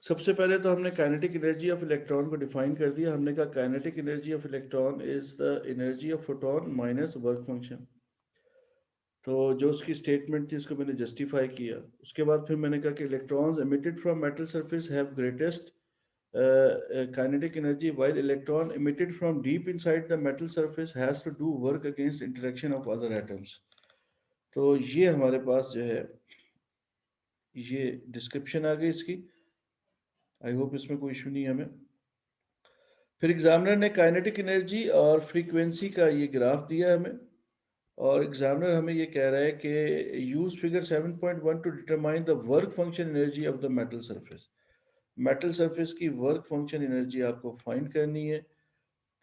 [SPEAKER 1] सबसे पहले तो हमने काइनेटिक एनर्जी ऑफ इलेक्ट्रॉन को डिफाइन कर दिया। हमने कहा kinetic energy of electron is the energy of photon minus work function. तो जो उसकी स्टेटमेंट थी उसको मैंने जस्टिफाई किया। उसके बाद फिर मैंने कहा कि electrons emitted from metal surface have greatest kinetic energy, while electron emitted from deep inside the metal surface has to do work against interaction of other atoms। तो ये हमारे पास जो है ये डिस्क्रिप्शन आ गई इसकी। आई होप इसमें कोई इशू नहीं है हमें। फिर एग्जामिनर ने काइनेटिक एनर्जी और फ्रीक्वेंसी का ये ग्राफ दिया हमें, और एग्जामिनर हमें ये कह रहा है कि use figure 7.1 to determine the work function energy of the metal surface. Metal surface की वर्क फंक्शन एनर्जी आपको फाइंड करनी है।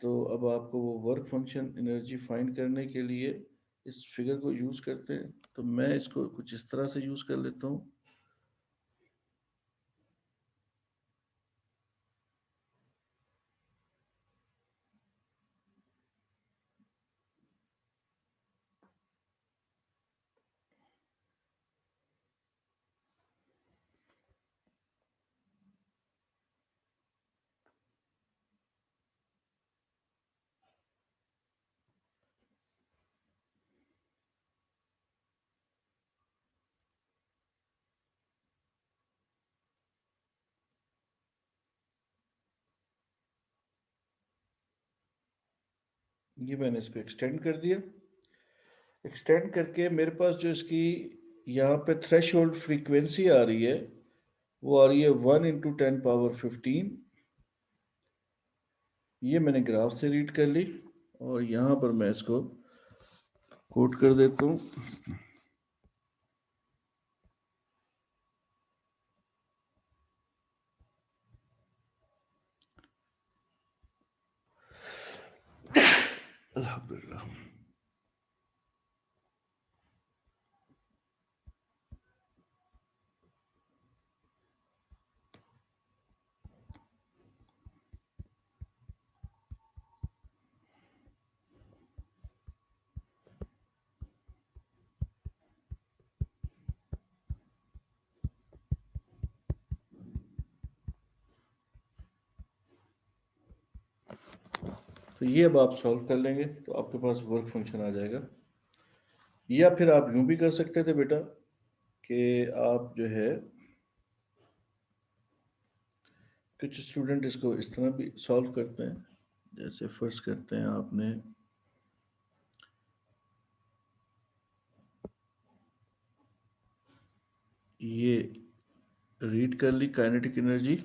[SPEAKER 1] तो अब आपको वो वर्क फंक्शन एनर्जी फाइंड करने के लिए इस फिगर को यूज़ करते हैं। तो मैं इसको कुछ इस तरह से यूज़ कर लेता हूँ। ये मैंने इसको एक्सटेंड कर दिया। एक्सटेंड करके मेरे पास जो इसकी यहाँ पे थ्रेश होल्ड फ्रीक्वेंसी आ रही है वो आ रही है 1 × 10⁻15। ये मैंने ग्राफ से रीड कर ली और यहाँ पर मैं इसको कोट कर देता हूँ। अल्हम्दुलिल्लाह। तो ये अब आप सॉल्व कर लेंगे तो आपके पास वर्क फंक्शन आ जाएगा। या फिर आप यूं भी कर सकते थे बेटा कि आप जो है कुछ स्टूडेंट इसको इस तरह भी सॉल्व करते हैं। जैसे फर्ज करते हैं आपने ये रीड कर ली काइनेटिक एनर्जी,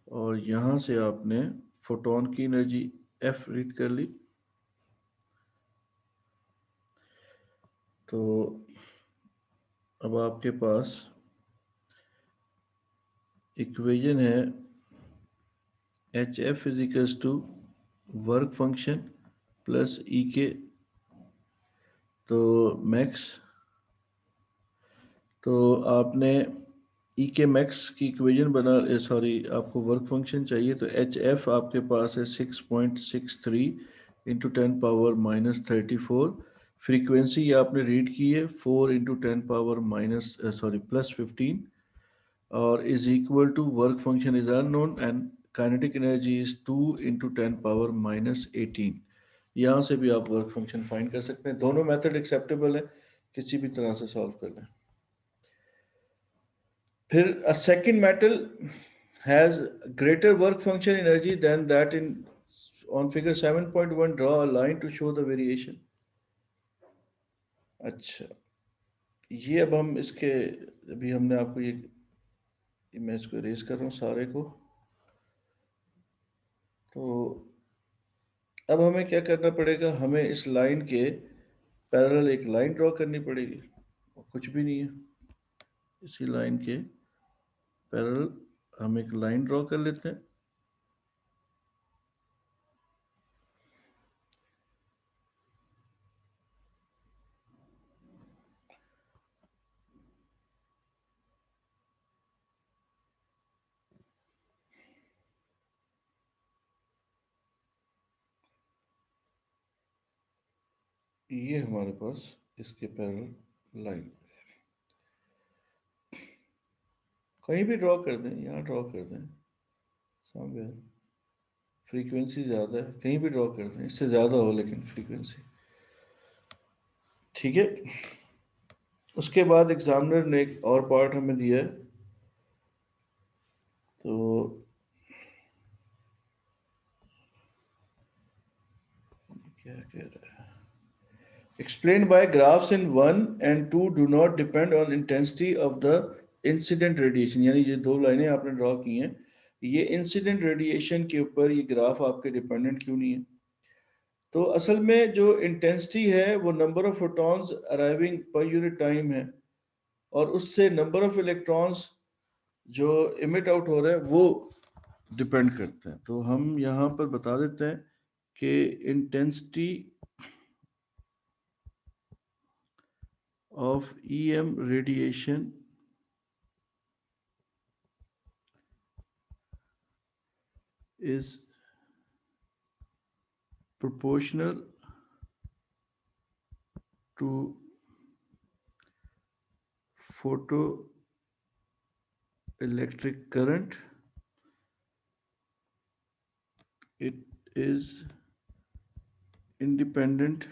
[SPEAKER 1] और यहाँ से आपने फोटोन की एनर्जी एफ रीड कर ली। तो अब आपके पास इक्वेशन है H F is equals to work function plus E के, तो मैक्स। तो आपने ई के मैक्स की इक्वेशन बना, सॉरी आपको वर्क फंक्शन चाहिए, तो एच एफ आपके पास है 6.63 इंटू 10⁻−34। फ्रीक्वेंसी आपने रीड की है 4 इंटू 10⁻−+15, और is equal to work function is unknown and kinetic energy is 2 into 10⁻−18। यहाँ से भी आप वर्क फंक्शन फाइंड कर सकते हैं। दोनों मेथड एक्सेप्टेबल है, किसी भी तरह से सॉल्व कर लें। फिर a second metal has greater work function energy than that in on figure 7.1, draw a line to show the variation। अच्छा, ये अब हम इसके अभी हमने आपको ये मैं इसको इरेज कर रहा हूँ सारे को। तो अब हमें क्या करना पड़ेगा, हमें इस लाइन के पैरेलल एक लाइन ड्रॉ करनी पड़ेगी। कुछ भी नहीं है, इसी लाइन के पैरेलल हम एक लाइन ड्रॉ कर लेते हैं। ये हमारे पास इसके पैरेलल लाइन। कहीं भी ड्रॉ कर दें, यहाँ ड्रॉ कर दें, समवेयर फ्रीक्वेंसी ज़्यादा है, कहीं भी ड्रॉ कर दें, इससे ज़्यादा हो लेकिन फ्रीक्वेंसी, ठीक है। उसके बाद एग्जामिनर ने एक और पार्ट हमें दिया है, तो क्या कह रहा है, explained by graphs in 1 and 2 do not depend on intensity of the incident radiation, यानी ये दो लाइनें आपने ड्रॉ की हैं, ये इंसिडेंट रेडिएशन के ऊपर ये ग्राफ आपके डिपेंडेंट क्यों नहीं है? तो असल में जो इंटेंसिटी है वो number of photons arriving per unit time है, और उससे नंबर ऑफ इलेक्ट्रॉन्स जो इमिट आउट हो रहे हैं वो डिपेंड करते हैं। तो हम यहाँ पर बता देते हैं कि intensity of EM radiation is proportional to photoelectric current. It is independent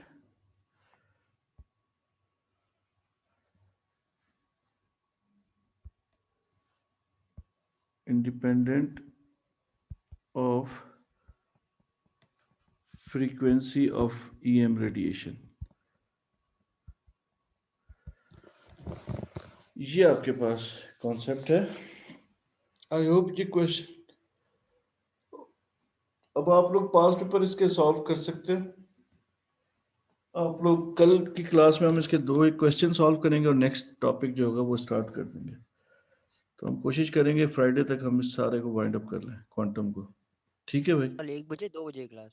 [SPEAKER 1] of frequency of EM radiation. ये आपके पास कॉन्सेप्ट है। आई होप ये क्वेश्चन अब आप लोग पास पेपर इसके सॉल्व कर सकते हैं। आप लोग कल की क्लास में हम इसके दो एक क्वेश्चन सॉल्व करेंगे और नेक्स्ट टॉपिक जो होगा वो स्टार्ट कर देंगे। तो हम कोशिश करेंगे फ्राइडे तक हम इस सारे को वाइंड अप कर लें, क्वांटम को। ठीक है भाई,
[SPEAKER 2] कल 1 बजे 2 बजे क्लास?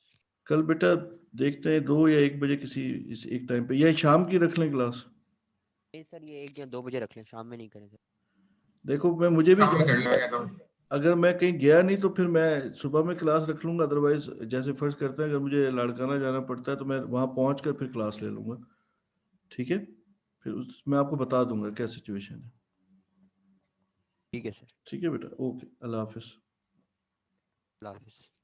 [SPEAKER 1] कल बेटा देखते हैं 2 या 1 बजे किसी इस एक टाइम पे, या शाम की रख लें क्लास।
[SPEAKER 2] नहीं सर, ये 1 या 2 बजे रख लें, शाम में नहीं करें सर।
[SPEAKER 1] देखो मैं मुझे भी
[SPEAKER 3] काम कर लेंगे तो।
[SPEAKER 1] अगर मैं कहीं गया नहीं तो फिर मैं सुबह में क्लास रख लूंगा, अदरवाइज जैसे फर्ज करते हैं अगर मुझे लाड़काना जाना पड़ता है तो मैं वहां पहुंच कर फिर क्लास ले लूंगा। ठीक है, फिर उसमें आपको बता दूंगा क्या सिचुएशन है।
[SPEAKER 2] ठीक है सर।
[SPEAKER 1] ठीक है बेटा, ओके, अल्लाह हाफिज।
[SPEAKER 2] अल्लाह हाफिज़।